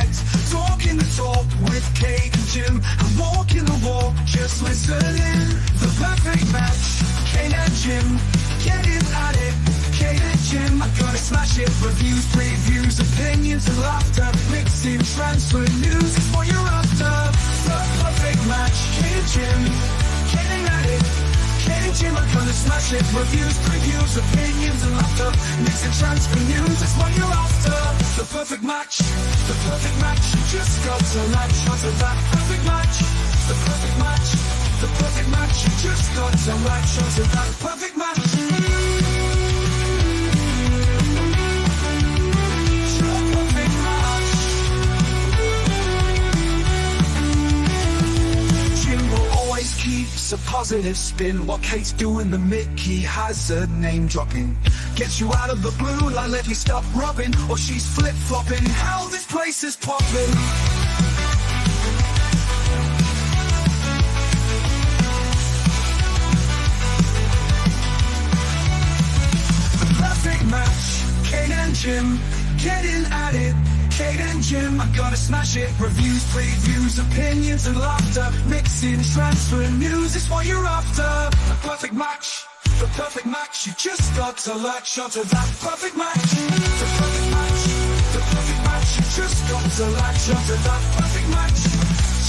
respect. Talking the talk with Kate and Jim, and walking the walk, just listening. The perfect match, Kate and Jim, getting at it. Kate and Jim, I'm gonna smash it. Reviews, previews, opinions and laughter, mixing transfer news is what you're after. The perfect match, Kate and Jim, getting at it. Kate and Jim are gonna smash it. Reviews, previews, opinions and laughter, mixing transfer news is what you're after. The perfect match, the perfect match. You just got to latch onto that perfect match. The perfect match, the perfect match. You just got to latch onto that perfect match. Keeps a positive spin while Kate's doing the Mickey Hazard name dropping. Gets you out of the blue like let me stop rubbing, or she's flip-flopping. Hell, this place is popping. The perfect match, Kate and Jim, getting at it. Kate and Jim, I'm gonna smash it. Reviews, previews, opinions and laughter, mixing transfer news is what you're after. The perfect match, the perfect match. You just got to latch onto that perfect match. The perfect match, the perfect match. You just got to latch onto that perfect match.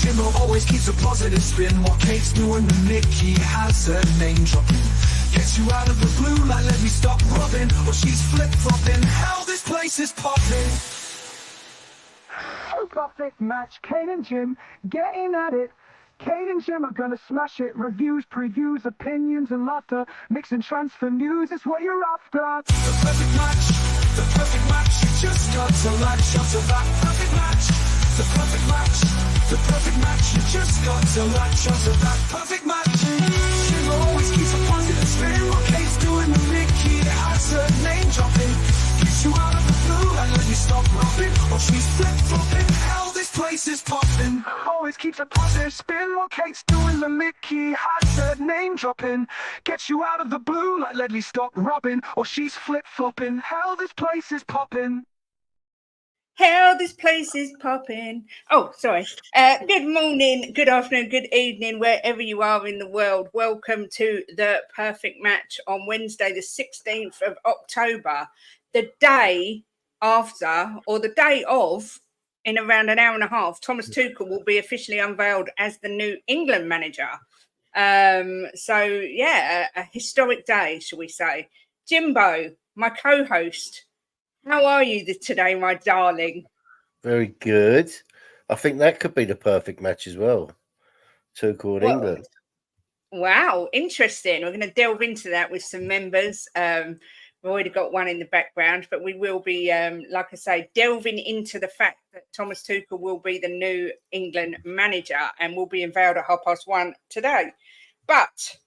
Jim always keeps a positive spin while Kate's doing the Mickey Hazard name dropping. Gets you out of the blue like let me stop rubbing, or she's flip-flopping. Hell, this place is popping. Perfect match, Kate and Jim, getting at it. Kate and Jim are gonna smash it. Reviews, previews, opinions and laughter, mixing transfer news is what you're after. The perfect match, the perfect match. You just got to latch onto that perfect match. The perfect match, the perfect match. You just got to latch onto that perfect match. Jim always keeps a positive spin while Kate's doing the Mickey Hazard name dropping. Gets you out of the blue and let you stop rubbing, or she's flip-flopping. Hell, this place is popping. Always keeps a positive spin while Kate's doing the Mickey Hazard name dropping. Gets you out of the blue like let me stop rubbing, or she's flip-flopping. Hell, this place is popping. Hell, this place is popping. Oh, sorry. Good morning, good afternoon, good evening, wherever you are in the world. Welcome to the perfect match on Wednesday, the 16th of October, the day after, or the day of, in around an hour and a half, Thomas Tuchel will be officially unveiled as the new England manager. So, yeah, a historic day, shall we say. Jimbo, my co-host, how are you today, my darling? Very good. I think that could be the perfect match as well. Tuchel and England. Wow, interesting. We're going to delve into that with some members. We've already got one in the background, but we will be, like I say, delving into the fact that Thomas Tuchel will be the new England manager and will be unveiled at 1:30 today. But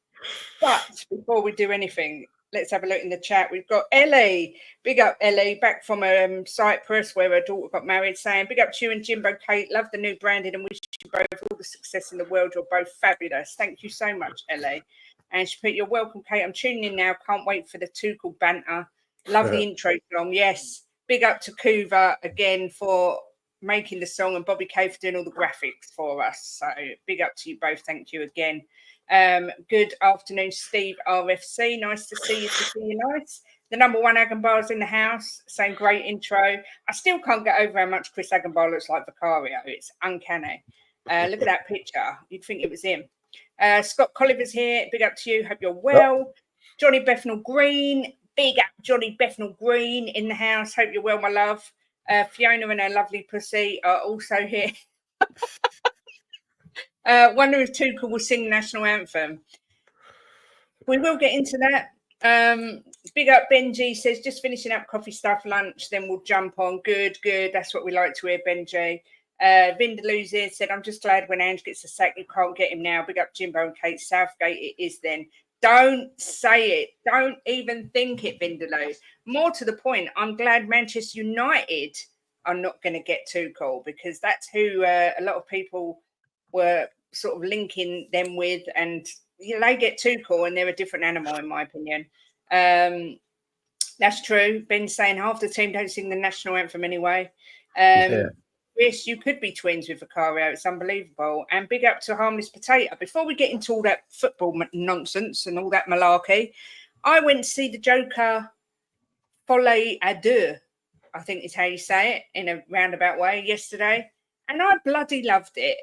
before we do anything, let's have a look in the chat. We've got Ellie. Big up, Ellie, back from Cyprus where her daughter got married, saying, big up to you and Jimbo, Kate. Love the new branding and wish you both all the success in the world. You're both fabulous. Thank you so much, Ellie. And she put, you're welcome, Kate. I'm tuning in now. Can't wait for the Tuchel banter. Love the intro song. Yes. Big up to Kuva again for making the song and Bobby K for doing all the graphics for us. So big up to you both. Thank you again. Good afternoon, Steve RFC. Nice to see you. Nice. The number one Agenbar's in the house. Same great intro. I still can't get over how much Chris Agenbar looks like Vicario. It's uncanny. Look at that picture. You'd think it was him. Scott Colliver's here. Big up to you. Hope you're well. Johnny Bethnal Green. Big up Johnny Bethnal Green in the house. Hope you're well, my love. Fiona and her lovely pussy are also here. Wonder if Tuchel will sing the national anthem. We will get into that. Big up Benji says, just finishing up coffee stuff, lunch, then we'll jump on. Good. That's what we like to hear, Benji. Vindaloo's here said, I'm just glad when Ange gets a sack, you can't get him now. Big up Jimbo and Kate. Southgate it is then. Don't say it. Don't even think it, Vindaloo. More to the point, I'm glad Manchester United are not going to get Tuchel because that's who a lot of people were sort of linking them with, and you know, they get Tuchel and they're a different animal in my opinion. That's true. Ben's saying half the team don't sing the national anthem anyway. Yes, you could be twins with Vicario. It's unbelievable. And big up to Harmless Potato. Before we get into all that football nonsense and all that malarkey, I went to see the Joker Folie à Deux, I think is how you say it, in a roundabout way, yesterday. And I bloody loved it.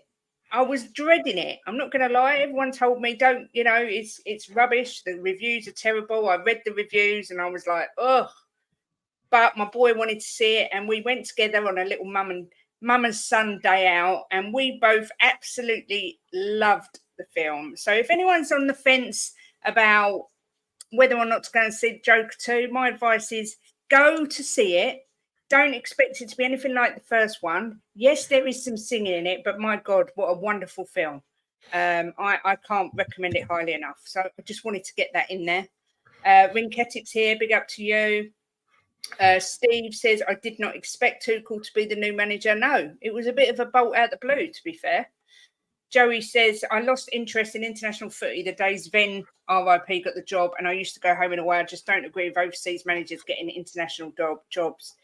I was dreading it. I'm not going to lie. Everyone told me, don't, it's rubbish. The reviews are terrible. I read the reviews and I was like, ugh. But my boy wanted to see it, and we went together on a little mum and son day out, and we both absolutely loved the film. So if anyone's on the fence about whether or not to go and see Joker 2, my advice is go to see it. Don't expect it to be anything like the first one. Yes, there is some singing in it, but my God, what a wonderful film. I can't recommend it highly enough. So I just wanted to get that in there. Rinketic's here. Big up to you. Steve says, I did not expect Tuchel to be the new manager. No, it was a bit of a bolt out of the blue, to be fair. Joey says, I lost interest in international footy the day Sven RIP got the job, and I used to go home in a way. I just don't agree with overseas managers getting international jobs.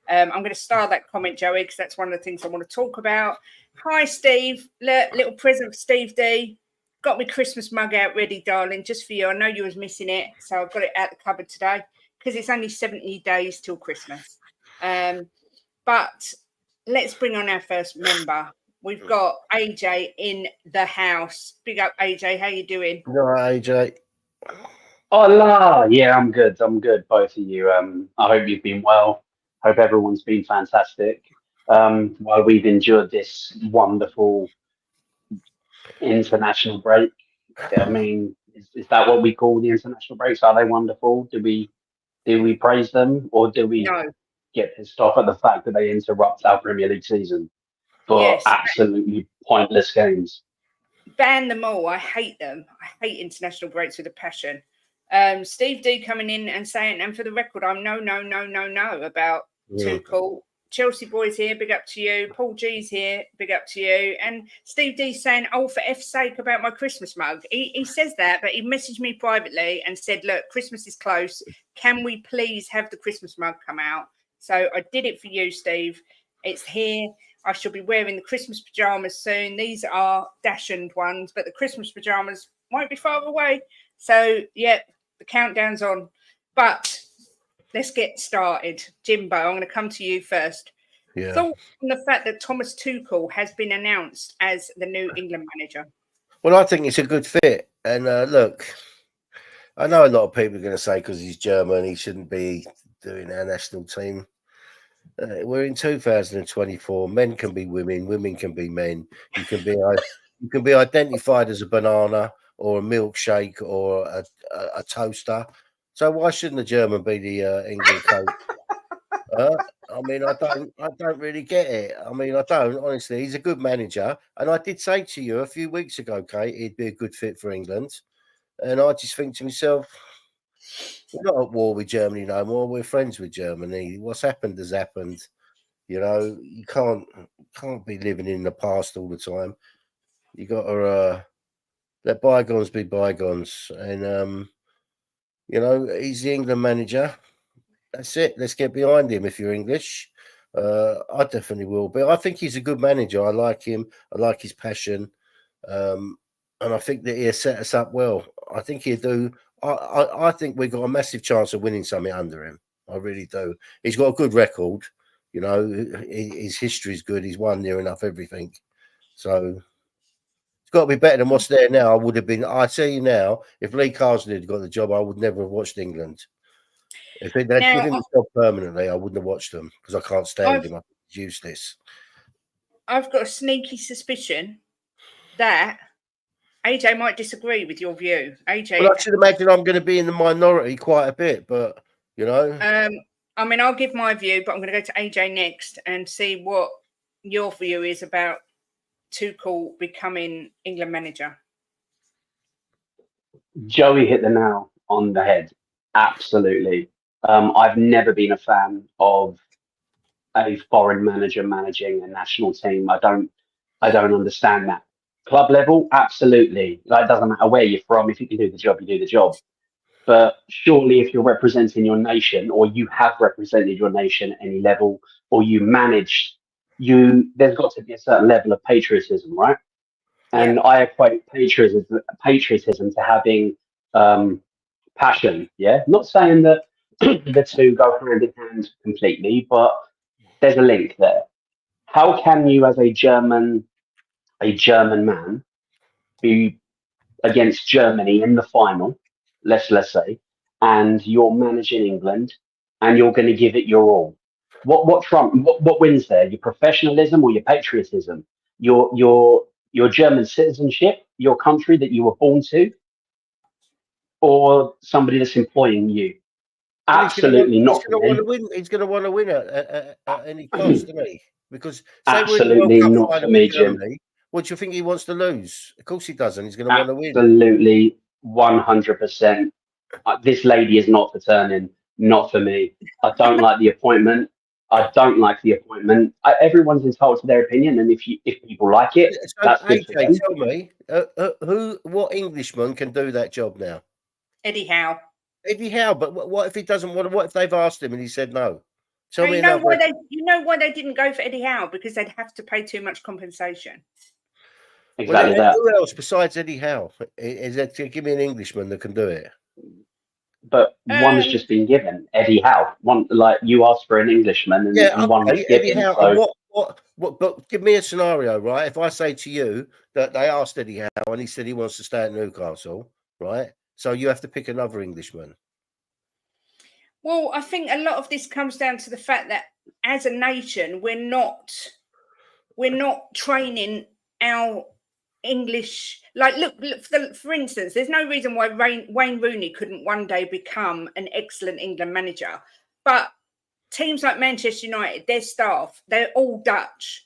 I'm going to start that comment, Joey, because that's one of the things I want to talk about. Hi, Steve. Little present for Steve D. Got my Christmas mug out ready, darling, just for you. I know you was missing it, so I've got it out the cupboard today because it's only 70 days till Christmas. But let's bring on our first member. We've got AJ in the house. Big up, AJ. How you doing? No, AJ. Hola. Yeah, I'm good. Both of you. I hope you've been well. Hope everyone's been fantastic. While we've endured this wonderful international break. I mean, is that what we call the international breaks? Are they wonderful? Do we praise them, or do we get pissed off at the fact that they interrupt our Premier League season for absolutely pointless games? Ban them all. I hate them. I hate international breaks with a passion. Steve D coming in and saying, and for the record, I'm no about Tuchel. Chelsea boys here, big up to you. Paul G's here, big up to you. And Steve D saying, oh, for F's sake, about my Christmas mug. He says that, but he messaged me privately and said, look, Christmas is close. Can we please have the Christmas mug come out? So I did it for you, Steve. It's here. I shall be wearing the Christmas pajamas soon. These are Dachshund ones, but the Christmas pajamas won't be far away. So, yeah, the countdown's on. But let's get started. Jimbo, I'm going to come to you first. Yeah. Thoughts on the fact that Thomas Tuchel has been announced as the new England manager? Well, I think it's a good fit. And look, I know a lot of people are going to say because he's German, he shouldn't be doing our national team. We're in 2024. Men can be women. Women can be men. You can be identified as a banana or a milkshake or a toaster. So why shouldn't a German be the England coach? I mean, I don't really get it. I mean, I don't honestly. He's a good manager, and I did say to you a few weeks ago, Kate, he'd be a good fit for England. And I just think to myself, we're not at war with Germany no more. We're friends with Germany. What's happened has happened. You know, you can't be living in the past all the time. You got to let bygones be bygones. And you know, he's the England manager. That's it. Let's get behind him. If you're English, I definitely will be. I think he's a good manager. I like him. I like his passion, and I think that he'll set us up well. I think he'll do. I think we've got a massive chance of winning something under him. I really do. He's got a good record. You know, his history is good. He's won near enough everything. So it's got to be better than what's there now. I tell you now, if Lee Carson had got the job, I would never have watched England. If they'd given him the job permanently, I wouldn't have watched them because I can't stand him. He's useless. I've got a sneaky suspicion that AJ might disagree with your view. AJ, well, I should imagine I'm going to be in the minority quite a bit, but you know. I mean, I'll give my view, but I'm going to go to AJ next and see what your view is about Tuchel becoming England manager. Joey hit the nail on the head. Absolutely. I've never been a fan of a foreign manager managing a national team. I don't understand that. Club level, absolutely. Like, it doesn't matter where you're from. If you can do the job, you do the job. But surely if you're representing your nation, or you have represented your nation at any level, or you managed there's got to be a certain level of patriotism, right? And Yeah. I equate patriotism to having passion. Yeah, not saying that the two go hand in hand completely, but there's a link there. How can you, as a German man, be against Germany in the final? Let's say, and you're managing England, and you're going to give it your all. What wins there? Your professionalism or your patriotism? Your German citizenship, your country that you were born to, or somebody that's employing you? Well, Absolutely he's not going for to want to me. win. He's going to want to win at any cost, isn't he? Because say we're in the World Absolutely Cup not for final with me, Jim. Germany, what do you think he wants to lose? Of course he doesn't. He's going to want to win. Absolutely 100%. This lady is not for turning, not for me. I don't like the appointment. Everyone's entitled to their opinion, and if people like it, So, that's good for AJ, them. tell me, what Englishman can do that job now? Eddie Howe. Eddie Howe, but what if he doesn't want to? What if they've asked him and he said no? Tell Now, me you know another. why they didn't go for Eddie Howe? Because they'd have to pay too much compensation. Well, Exactly that. who else besides Eddie Howe? Is that, give me an Englishman that can do it? But one's Um, just been given, Eddie Howe. One, like you asked for an Englishman, Yeah, and one was okay, Eddie given. Howe. So And what? But give me a scenario, right? If I say to you that they asked Eddie Howe and he said he wants to stay at Newcastle, right? So you have to pick another Englishman. well, I think a lot of this comes down to the fact that as a nation, we're not training our English. Like, look for instance, there's no reason why Wayne Rooney couldn't one day become an excellent England manager. But teams like Manchester United, their staff, they're all Dutch.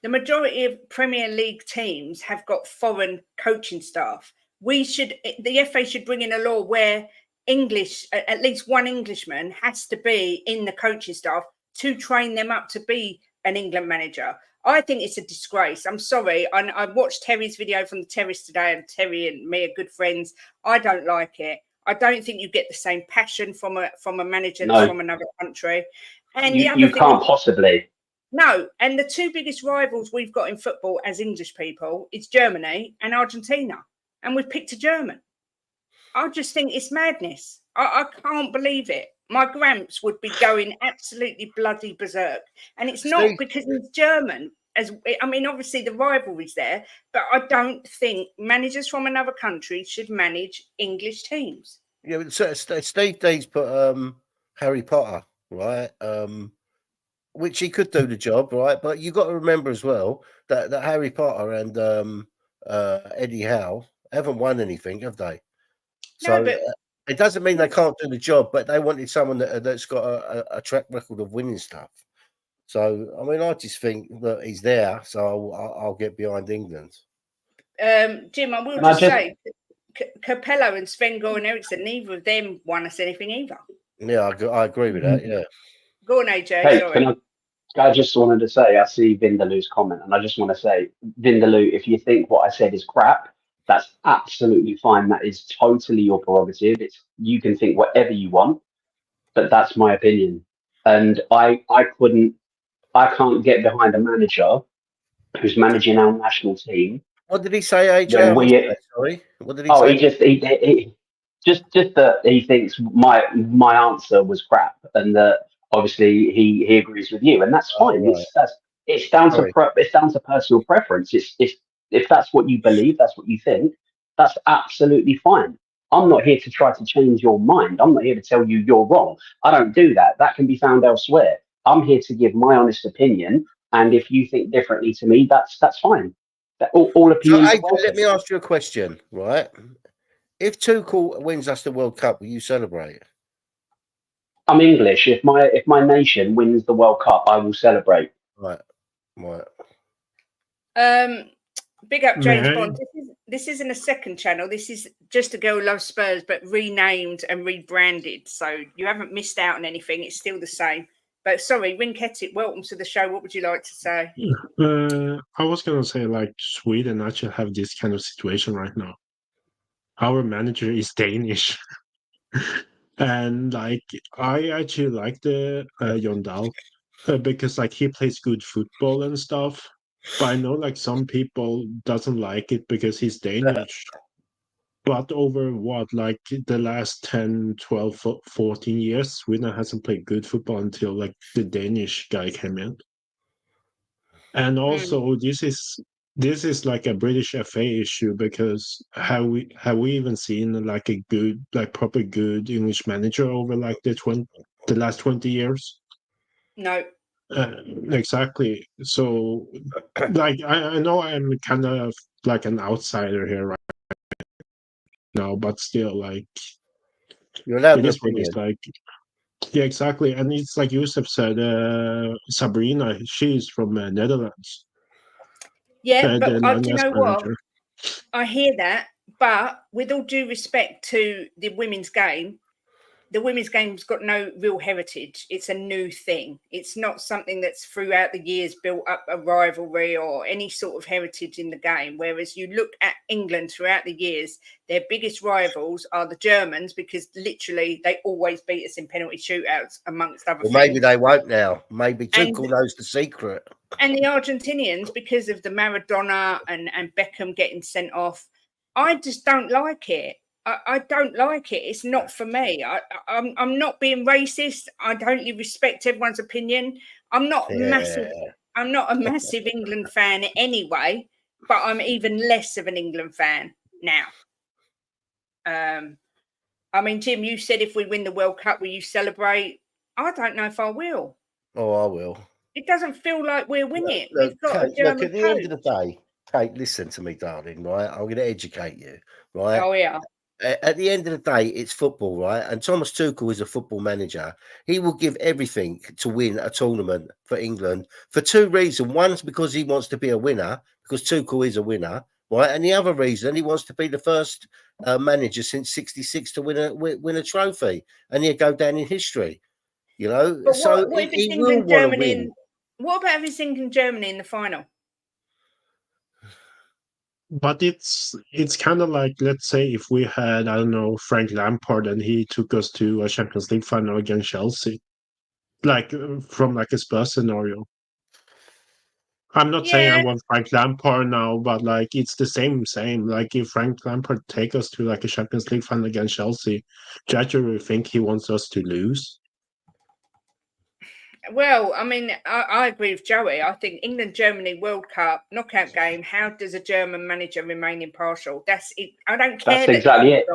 The majority of Premier League teams have got foreign coaching staff. The FA should bring in a law where English, at least one Englishman has to be in the coaching staff to train them up to be an England manager. I think it's a disgrace. I'm sorry. I watched Terry's video from the terrace today, and Terry and me are good friends. I don't like it. I don't think you get the same passion from a manager that's from another country. And the other you thing, can't possibly. no. And the two biggest rivals we've got in football as English people is Germany and Argentina, and we've picked a German. I just think it's madness. I can't believe it. My gramps would be going absolutely bloody berserk. And it's not Steve, because he's German. Obviously the rivalry's there, but I don't think managers from another country should manage English teams. yeah, but Steve D's put Harry Potter, right? Which he could do the job, right? But you got to remember as well that Harry Potter and Eddie Howe haven't won anything, have they? No, So but it doesn't mean they can't do the job, but they wanted someone that's got a track record of winning stuff. So I mean, I just think that he's there, so I'll get behind England. Jim, I will just say, Capello and Sven-Goran Eriksson, neither of them won us anything either. Yeah, I agree with that. Yeah. Go on, AJ. Hey, sorry. I just wanted to say, I see Vindaloo's comment, and I just want to say, Vindaloo, if you think what I said is crap, that's absolutely fine. That is totally your prerogative. You can think whatever you want, but that's my opinion. And I can't get behind a manager who's managing our national team. What did he say, AJ? Sorry. What did he say? Just that he thinks my answer was crap, and that obviously he agrees with you, and that's fine. Right. It's down to personal preference. It's if that's what you believe, that's what you think, that's absolutely fine. I'm not here to try to change your mind. I'm not here to tell you you're wrong. I don't do that. That can be found elsewhere. I'm here to give my honest opinion, and if you think differently to me, that's fine. All opinions are welcome. Let me ask you a question, right? If Tuchel wins us the World Cup, will you celebrate? I'm English. If my nation wins the World Cup, I will celebrate. Right. Big up James Bond. This isn't a second channel. This is Just a Girl Loves Spurs, but renamed and rebranded. So you haven't missed out on anything. It's still the same. But sorry, Rinketit, welcome to the show. What would you like to say? I was going to say, like, Sweden actually have this kind of situation right now. Our manager is Danish. And, like, I actually like the Jon Dahl. because like he plays good football and stuff. But I know like some people doesn't like it because he's Danish. But over what, like the last 10, 12, 14 years, Sweden hasn't played good football until like the Danish guy came in. And also this is like a British FA issue, because have we even seen like a good, like proper good English manager over like the last 20 years? No. Exactly. So like I know I'm kind of like an outsider here right now, but still, like, You're allowed it an is what it's opinion. like. Yeah, exactly. And it's like Yusuf said, Sabrina, she's from Netherlands. Yeah, The but do you Nanya's know what? manager. I hear that, but with all due respect to the women's game's got no real heritage. It's a new thing. It's not something that's throughout the years built up a rivalry or any sort of heritage in the game. Whereas you look at England throughout the years, their biggest rivals are the Germans, because literally they always beat us in penalty shootouts, amongst other Well, things. maybe they won't now. Maybe And- Tuchel knows the secret. And the Argentinians, because of the Maradona and Beckham getting sent off, I just don't like it. I don't like it. It's not for me. I'm not being racist. I totally respect everyone's opinion. I'm not massive. I'm not a massive England fan anyway, but I'm even less of an England fan now. I mean, Jim, you said if we win the World Cup, will you celebrate? I don't know if I will. Oh, I will. It doesn't feel like we're winning. Look, We've got Kate, a German look, at the end of the day, Kate, listen to me, darling, right? I'm going to educate you, right? Oh, yeah. At the end of the day, it's football, right? And Thomas Tuchel is a football manager. He will give everything to win a tournament for England for two reasons. One's because he wants to be a winner, because Tuchel is a winner, right? And the other reason, he wants to be the first manager since '66 to win a trophy, and he'll go down in history. You know, But so what if it's he will England, want to Germany? win. What about if it's England, Germany in the final? But it's kind of like, let's say if we had, I don't know, Frank Lampard and he took us to a Champions League final against Chelsea, like from like a Spurs scenario. I'm not saying I Yeah. want Frank Lampard now, but like it's the same. Like if Frank Lampard take us to like a Champions League final against Chelsea, do you actually think he wants us to lose? Well, I mean, I agree with Joey. I think England, Germany World Cup knockout game. How does a German manager remain impartial? That's it. I don't care. That's exactly it.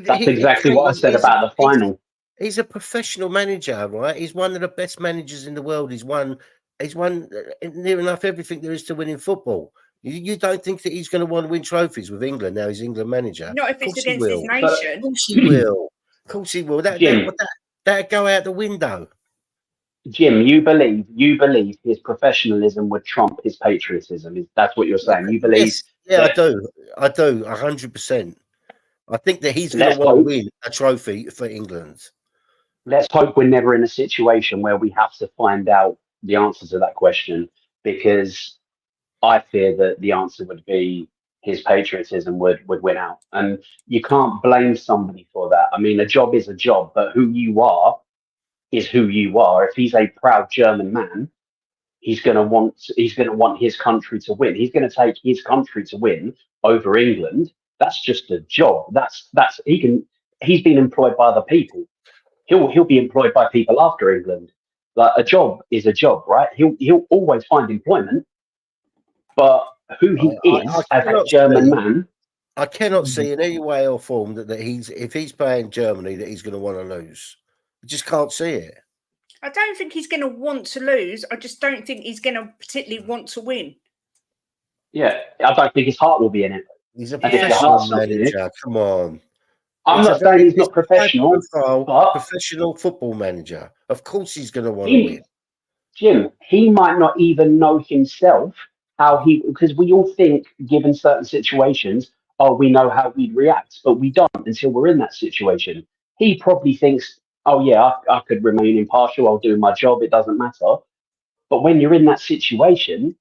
That's exactly what I said about the final. He's a professional manager, right? He's one of the best managers in the world. He's won near enough everything there is to win in football. You don't think that he's going to want to win trophies with England now? He's England manager. Not if it's against his nation. Of course he will. Of course he will. That'd go out the window. Jim, you believe his professionalism would trump his patriotism. That's what you're saying. You believe? Yes, yeah, I do. 100%. I think that he's going to want to win a trophy for England. Let's hope we're never in a situation where we have to find out the answer to that question, because I fear that the answer would be his patriotism would win out. And you can't blame somebody for that. I mean, a job is a job, but who you are is who you are. If he's a proud German man, he's going to want his country to win. He's going to take his country to win over England. That's just a job. He's been employed by other people. He'll be employed by people after England. Like, a job is a job, right? He'll always find employment. But who he is as a German man, I cannot see in any way or form that if he's playing Germany, that he's going to want to lose. I just can't see it. I don't think he's going to want to lose. I just don't think he's going to particularly want to win. Yeah, I don't think his heart will be in it. He's a professional manager. Come on. I'm not saying he's not professional. Professional football manager. Of course he's going to want to win. Jim, he might not even know himself because we all think, given certain situations, we know how we'd react, but we don't until we're in that situation. He probably thinks, oh yeah, I could remain impartial. I'll do my job. It doesn't matter. But when you're in that situation,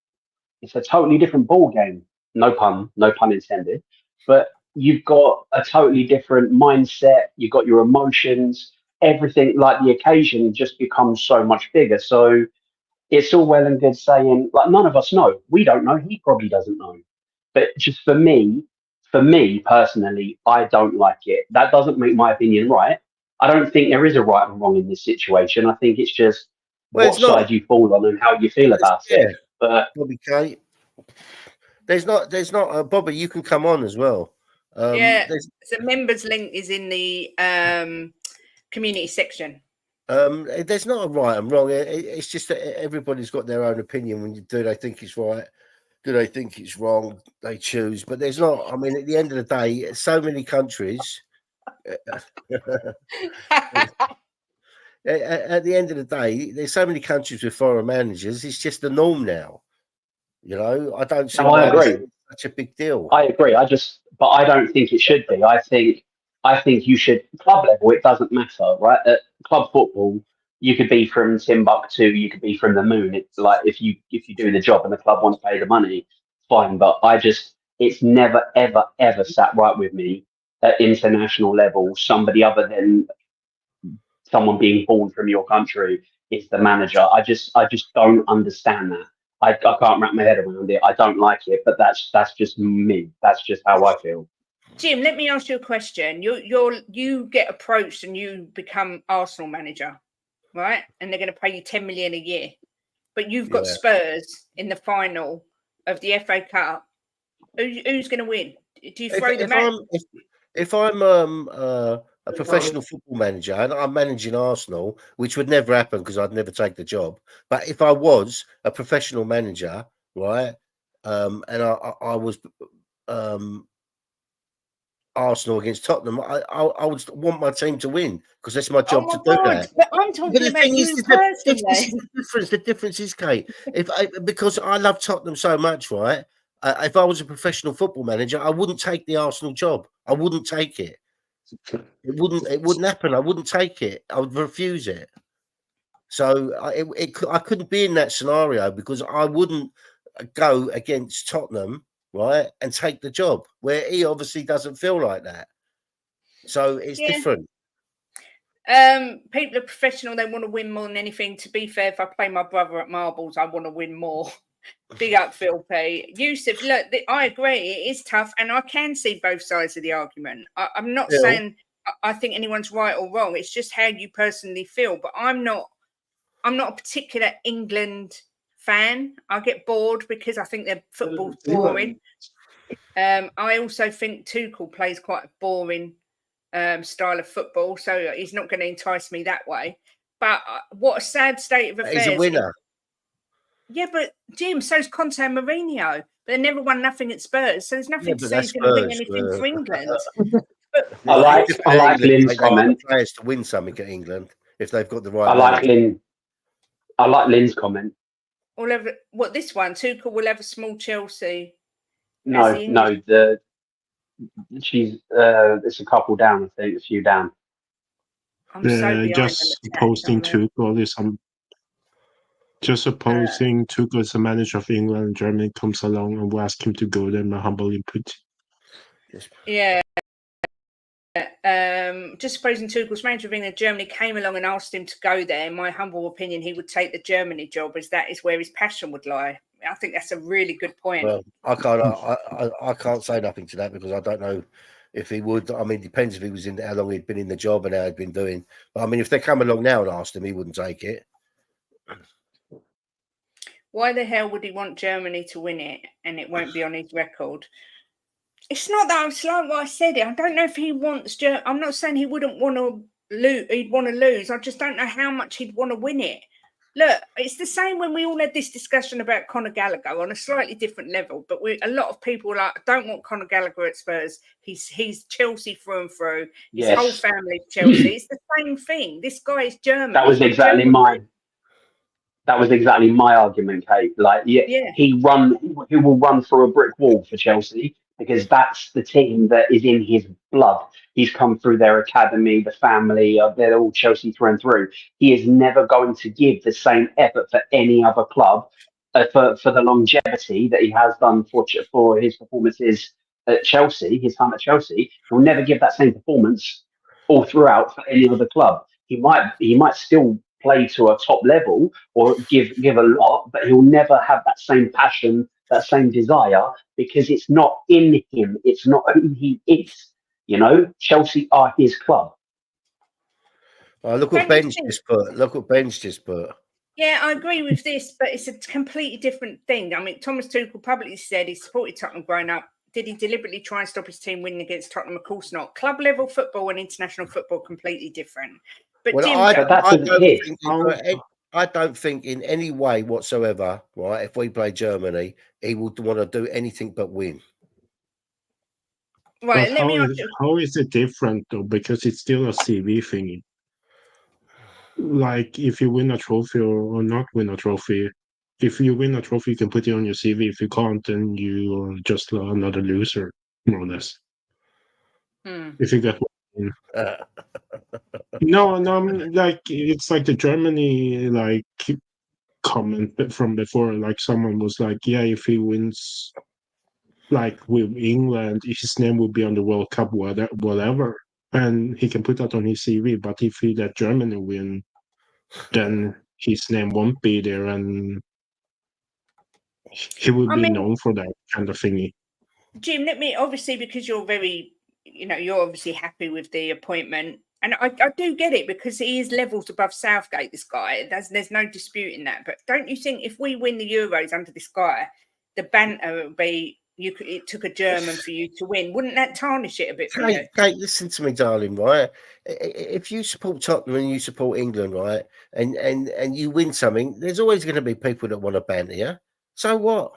it's a totally different ball game. No pun intended. But you've got a totally different mindset. You've got your emotions. everything, like the occasion just becomes so much bigger. So it's all well and good saying, like, none of us know. We don't know. He probably doesn't know. But just for me personally, I don't like it. That doesn't make my opinion right. I don't think there is a right and wrong in this situation. I think it's just Well, what it's not. side you fall on and how you feel about Yeah, it. But Bobby Kate. There's not. Bobby, you can come on as well. Yeah, There's the members link is in the community section. there's not a right and wrong. It's just that everybody's got their own opinion. When you do, they think it's right. Do they think it's wrong? They choose. But there's not. I mean, at the end of the day, so many countries. At the end of the day, there's so many countries with foreign managers. It's just the norm now. You know, I don't see no, I why agree. it's such a big deal. I agree. But I don't think it should be. I think you should, club level, it doesn't matter, right? At club football, you could be from Timbuktu, you could be from the moon. It's like if you do the job and the club wants to pay the money, fine. But it's never ever ever sat right with me at international level. Somebody other than someone being born from your country is the manager. I just don't understand that. I can't wrap my head around it. I don't like it, but that's just me. That's just how I feel. Jim, let me ask you a question. You get approached and you become Arsenal manager, right? And they're going to pay you 10 million a year, but you've got Spurs in the final of the FA Cup. Who's going to win? Do you throw them out? If I'm a professional football manager and I'm managing Arsenal, which would never happen because I'd never take the job. But if I was a professional manager, right, and I was Arsenal against Tottenham, I would want my team to win because that's my job to do that. But I'm talking about you personally. This is the difference. The difference is, Kate, because I love Tottenham so much, right? If I was a professional football manager, I wouldn't take the Arsenal job. I wouldn't take it. It wouldn't happen. I wouldn't take it. I would refuse it. So I couldn't be in that scenario because I wouldn't go against Tottenham, right, and take the job where he obviously doesn't feel like that. So it's different. People are professional. They want to win more than anything. To be fair, if I play my brother at marbles, I want to win more. Big up, Phil P. Yusuf, look, I agree. It is tough, and I can see both sides of the argument. I'm not saying I think anyone's right or wrong. It's just how you personally feel. But I'm not a particular England fan. I get bored because I think their football's boring. I also think Tuchel plays quite a boring style of football, so he's not going to entice me that way. But what a sad state of affairs. He's a winner. Yeah, but Jim, so's Conte and Mourinho. But they never won nothing at Spurs, so there's nothing to say he's going to win anything for England. But I like Lynn's comment. Players to win something at England if they've got the right. I like Lynn's comment. What this one? Tuchel will have a small Chelsea. No, it's a couple down. I think a few down. I'm so just posting Tuchel is just supposing Tuchel is the manager of England and Germany comes along and will ask him to go there, my humble input. Yeah. Just supposing Tuchel's manager of England, Germany came along and asked him to go there. In my humble opinion, he would take the Germany job as that is where his passion would lie. I think that's a really good point. Well, I can't say nothing to that because I don't know if he would. I mean, it depends if he was in how long he'd been in the job and how he'd been doing. But I mean, if they come along now and asked him, he wouldn't take it. Why the hell would he want Germany to win it and it won't be on his record? It's not that it's like what I said. I don't know if he wants. I'm not saying he wouldn't want to lose. He'd want to lose. I just don't know how much he'd want to win it. Look, it's the same when we all had this discussion about Conor Gallagher on a slightly different level. But a lot of people are like, I don't want Conor Gallagher at Spurs. He's Chelsea through and through. His whole family's Chelsea. It's the same thing. This guy is German. That was exactly my argument, Kate. Like, he will run through a brick wall for Chelsea because that's the team that is in his blood. He's come through their academy, the family, they're all Chelsea through and through. He is never going to give the same effort for any other club for the longevity that he has done for his performances at Chelsea, his time at Chelsea. He'll never give that same performance all throughout for any other club. he might still play to a top level or give a lot, but he'll never have that same passion, that same desire, because it's not in him. It's not who he is. You know, Chelsea are his club. Oh, look what Ben's just put. Look what Ben's just put. Yeah, I agree with this, but it's a completely different thing. I mean, Thomas Tuchel publicly said he supported Tottenham growing up. Did he deliberately try and stop his team winning against Tottenham? Of course not. Club level football and international football completely different. But well, Jim, I don't think in any way whatsoever, right? If we play Germany, he would want to do anything but win. Right, how is it different though? Because it's still a CV thing. Like if you win a trophy or not win a trophy, if you win a trophy, you can put it on your CV. If you can't, then you're just another loser, more or less. If you get one. No, like it's like the Germany like comment from before. Like someone was like, yeah, if he wins, like with England, his name will be on the World Cup, whatever, and he can put that on his CV. But if he let Germany win, then his name won't be there, and he will be known for that kind of thingy. Jim, let me, obviously, because you're very, you're obviously happy with the appointment. And I do get it, because he is levels above Southgate, this guy. There's no disputing that. But don't you think if we win the Euros under this guy, the banter would be, it took a German for you to win? Wouldn't that tarnish it a bit for you? Kate, listen to me, darling, right? If you support Tottenham and you support England, right, and you win something, there's always going to be people that want to banter you. So what?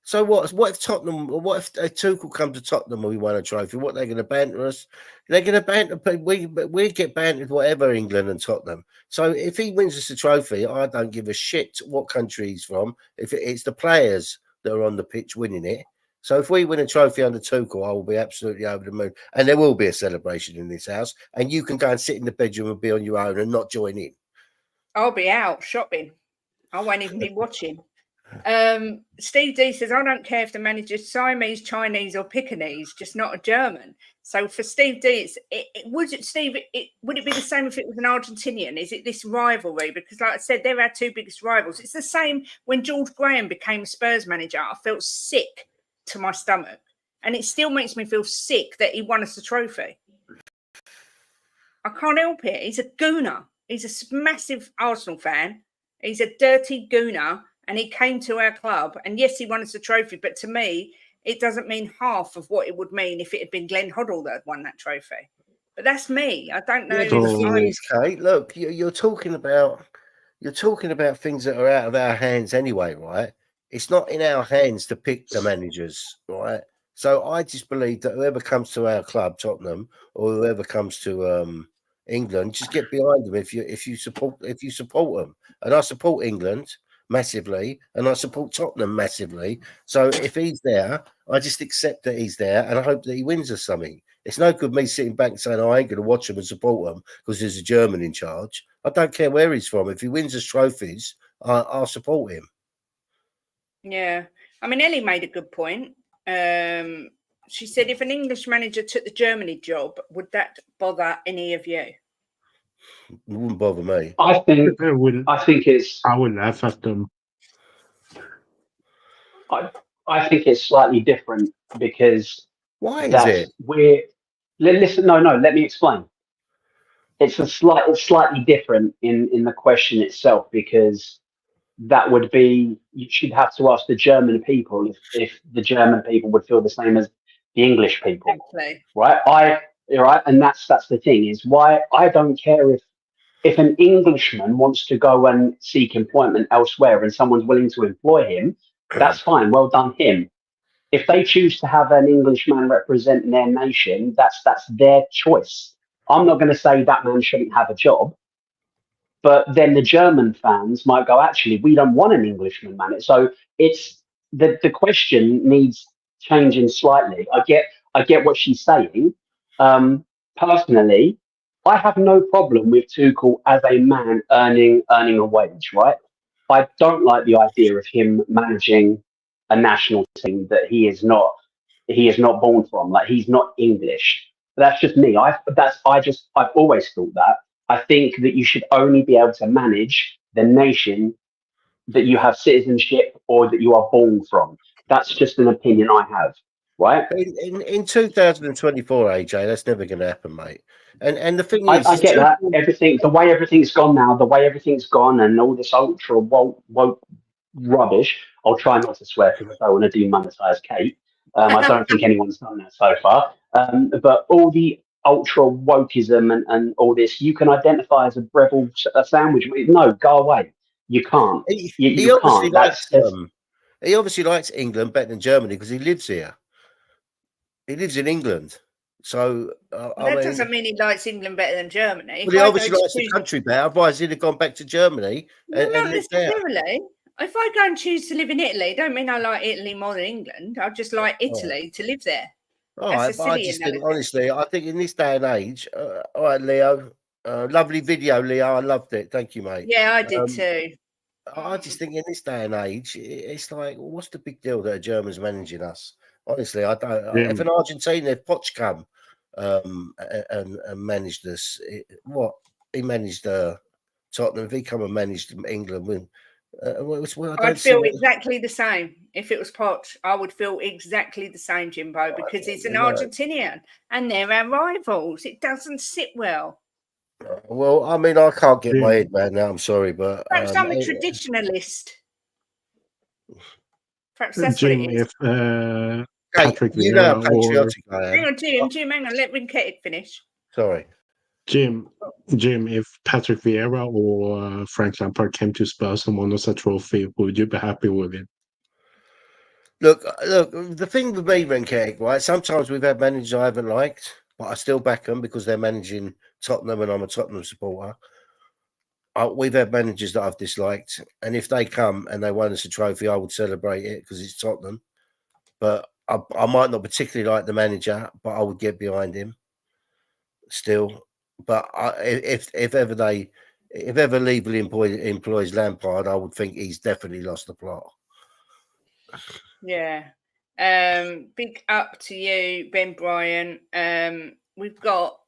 So what? What if Tottenham, or what if Tuchel come to Tottenham and we won a trophy? What, they're going to banter us? They're going to banter. We get bantered, whatever, England and Tottenham. So if he wins us a trophy, I don't give a shit what country he's from. If it's the players that are on the pitch winning it. So if we win a trophy under Tuchel, I will be absolutely over the moon. And there will be a celebration in this house. And you can go and sit in the bedroom and be on your own and not join in. I'll be out shopping. I won't even be watching. Steve D says, I don't care if the manager's Siamese, Chinese or Pekingese, just not a German. So for Steve D, would it be the same if it was an Argentinian? Is it this rivalry? Because like I said, they're our two biggest rivals. It's the same when George Graham became a Spurs manager. I felt sick to my stomach, and it still makes me feel sick that he won us a trophy. I can't help it. He's a gooner. He's a massive Arsenal fan. He's a dirty gooner, and he came to our club, and yes, he won us a trophy, but to me, it doesn't mean half of what it would mean if it had been Glenn Hoddle that had won that trophy. But that's me. I don't know. Yeah, the thing is, Kate, look, you're talking about things that are out of our hands anyway, right? It's not in our hands to pick the managers, right? So I just believe that whoever comes to our club, Tottenham, or whoever comes to England, just get behind them if you support them. And I support England massively, and I support Tottenham massively. So if he's there, I just accept that he's there, and I hope that he wins us something. It's no good me sitting back and saying, I ain't going to watch him and support him because there's a German in charge. I don't care where he's from. If he wins us trophies, I'll support him. Yeah. I mean, Ellie made a good point. She said, if an English manager took the Germany job, would that bother any of you? It wouldn't bother me. I think it's. I would laugh at them. I think it's slightly different because. Why is it? Listen. No. Let me explain. It's slightly different in the question itself, because that would be, you should have to ask the German people if the German people would feel the same as the English people, exactly. right? And that's the thing, is why I don't care if an Englishman wants to go and seek employment elsewhere and someone's willing to employ him, that's fine, well done him. If they choose to have an Englishman represent their nation, that's their choice. I'm not going to say that man shouldn't have a job. But then the German fans might go, actually, we don't want an Englishman, man. So it's the question needs changing slightly. I get what she's saying. Personally, I have no problem with Tuchel as a man earning a wage, right? I don't like the idea of him managing a national team that he is not born from. Like, he's not English. But that's just me. I've always thought that. I think that you should only be able to manage the nation that you have citizenship or that you are born from. That's just an opinion I have, right? In 2024, AJ, that's never going to happen, mate. And the thing I is, get that. The way everything's gone now, the way everything's gone, and all this ultra woke rubbish. I'll try not to swear because I don't want to demonetize Kate. I don't think anyone's done that so far. But all the ultra wokeism and all this, you can identify as a Breville sandwich. No, go away. You can't. he You obviously can't. likes he obviously likes England better than Germany because he lives here. He lives in England, so That doesn't mean he likes England better than Germany. Well, he obviously likes the country better. Otherwise, he'd have gone back to Germany and not lived there. necessarily. If I go and choose to live in Italy, don't mean I like Italy more than England. I just like Italy to live there. All right, but I just think, honestly, I think in this day and age, all right, Leo, lovely video, Leo. I loved it. Thank you, mate. Yeah, I did too. I just think in this day and age, it's like, what's the big deal that a German's managing us? Honestly, I don't. If an Argentina, if Poch come and managed us, what he managed Tottenham, if he come and managed England, I'd feel exactly the same. If it was Poch, I would feel exactly the same, Jimbo, because he's an Argentinian and they're our rivals. It doesn't sit well. Well, I mean, I can't get my head around now. I'm sorry, but perhaps I'm a traditionalist. Perhaps that's Jim, what it is. If Patrick Vieira Hang on, Jim, hang on. Let Rinketic finish. Sorry. Jim, if Patrick Vieira or Frank Lampard came to Spurs and won us a trophy, would you be happy with it? Look. The thing with me, Rinketic, right? Sometimes we've had managers I haven't liked, but I still back them because they're managing Tottenham and I'm a Tottenham supporter. We've had managers that I've disliked, and if they come and they won us a trophy, I would celebrate it because it's Tottenham. But I might not particularly like the manager, but I would get behind him still. But if ever legally employs Lampard, I would think he's definitely lost the plot. Yeah. Big up to you, Ben Bryan. We've got,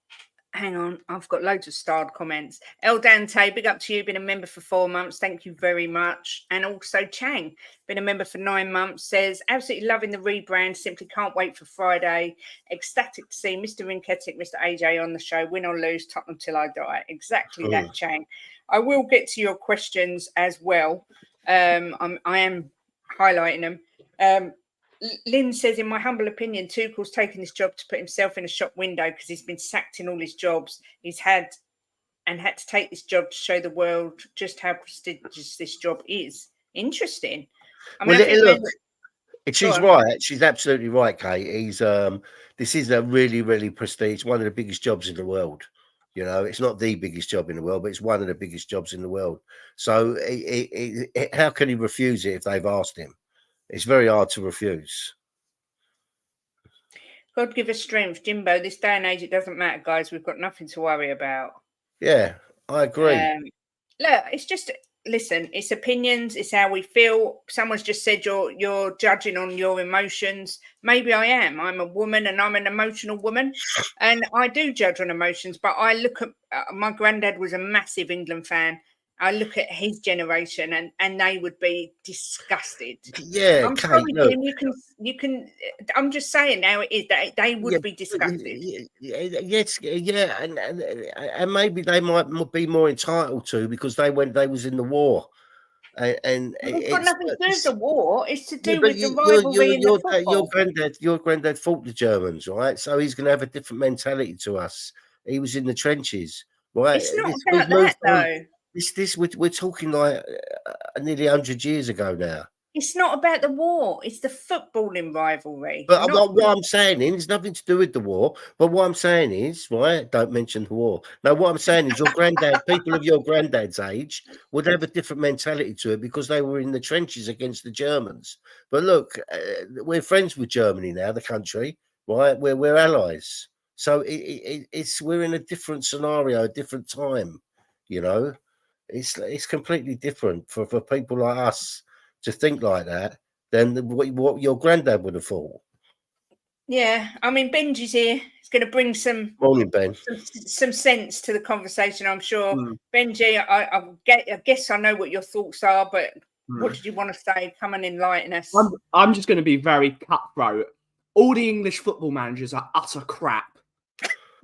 hang on, I've got loads of starred comments. El Dante, big up to you, been a member for 4 months. Thank you very much. And also Chang, been a member for 9 months, says, absolutely loving the rebrand. Simply can't wait for Friday. Ecstatic to see Mr. Rinketic, Mr. AJ on the show. Win or lose, Tottenham till I die. Exactly that, Chang. I will get to your questions as well. I am highlighting them. Lynn says, in my humble opinion, Tuchel's taken this job to put himself in a shop window because he's been sacked in all his jobs. He's had to take this job to show the world just how prestigious this job is. Interesting. I mean, she's right. She's absolutely right, Kate. He's this is a really, really prestige, one of the biggest jobs in the world. You know, it's not the biggest job in the world, but it's one of the biggest jobs in the world. So how can he refuse it if they've asked him? It's very hard to refuse. God give us strength, Jimbo. This day and age, it doesn't matter, guys. We've got nothing to worry about. Yeah, I agree. Look, it's just, listen, it's opinions. It's how we feel. Someone's just said you're judging on your emotions. Maybe I am. I'm a woman and I'm an emotional woman. And I do judge on emotions. But I look at, my granddad was a massive England fan. I look at his generation and they would be disgusted. Yeah, I'm Kate, sorry, look. Jim, you can. I'm just saying now it is that they would be disgusted. Yes, yeah, and maybe they might be more entitled to because they was in the war, and it's got nothing to do with the war. It's to do with the rivalry in the football. Your granddad fought the Germans, right? So he's going to have a different mentality to us. He was in the trenches, right? It's not about that, though. We're talking like nearly 100 years ago now. It's not about the war. It's the footballing rivalry. But what I'm saying is nothing to do with the war. But what I'm saying is, right, don't mention the war. No, what I'm saying is your granddad, people of your granddad's age would have a different mentality to it because they were in the trenches against the Germans. But look, we're friends with Germany now, the country, right? We're allies. So we're in a different scenario, a different time, you know. It's completely different for people like us to think like that than what your granddad would have thought. Yeah, I mean, Benji's here. He's going to bring some Morning, Ben. some sense to the conversation, I'm sure. Mm. Benji, I guess I know what your thoughts are, but what Mm. did you want to say? Come and enlighten us. I'm just going to be very cutthroat. All the English football managers are utter crap.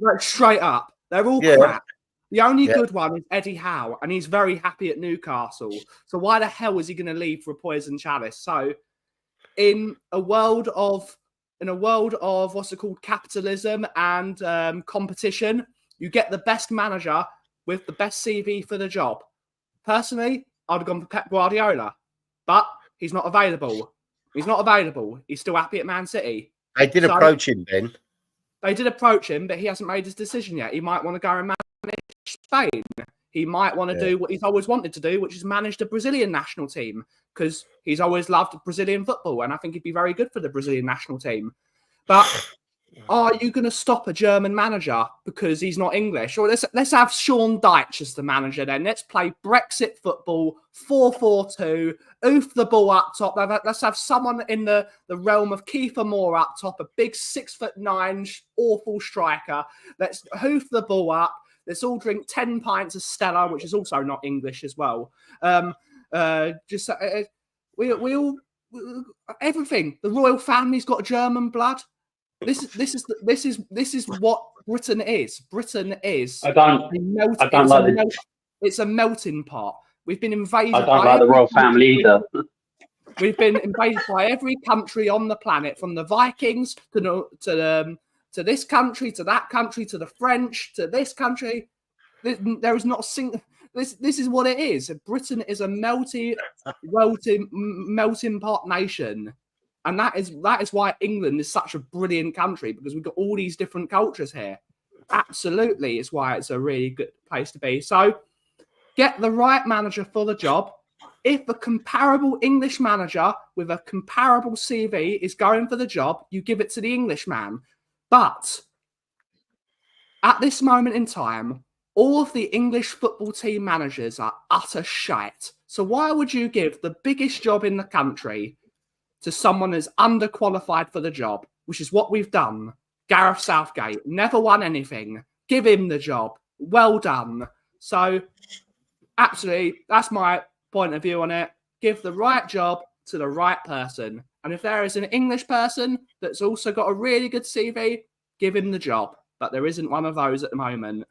Like, straight up. They're all Yeah. crap. The only Yeah. good one is Eddie Howe, and he's very happy at Newcastle. So why the hell is he going to leave for a poison chalice? So in a world of what's it called, capitalism and competition, you get the best manager with the best CV for the job. Personally, I'd have gone for Pep Guardiola, but he's not available. He's not available. He's still happy at Man City. They did So- approach him, Ben. They did approach him, but he hasn't made his decision yet. He might want to go and manage Spain. He might want to do what he's always wanted to do, which is manage the Brazilian national team, because he's always loved Brazilian football, and I think he'd be very good for the Brazilian national team. But are you going to stop a German manager because he's not English? Or let's have Sean Dyche as the manager then. Let's play Brexit football, 4-4-2, oof the ball up top. Let's have someone in the realm of Kiefer Moore up top, a big 6'9", awful striker. Let's hoof the ball up. Let's all drink 10 pints of Stella, which is also not English as well. We all everything. The royal family's got German blood. This is what Britain is. Britain is. It's a melting pot. We've been invaded. I don't like the royal family either. We've been invaded by every country on the planet, from the Vikings to this country, to that country, to the French, to this country. There is not a single. This is what it is. Britain is a melting pot nation, and that is why England is such a brilliant country, because we've got all these different cultures here. Absolutely, it's why it's a really good place to be. So, get the right manager for the job. If a comparable English manager with a comparable CV is going for the job, you give it to the Englishman. But at this moment in time, all of the English football team managers are utter shite. So why would you give the biggest job in the country to someone who's underqualified for the job, which is what we've done? Gareth Southgate never won anything. Give him the job. Well done. So absolutely, that's my point of view on it. Give the right job to the right person. And if there is an English person that's also got a really good CV, give him the job. But there isn't one of those at the moment.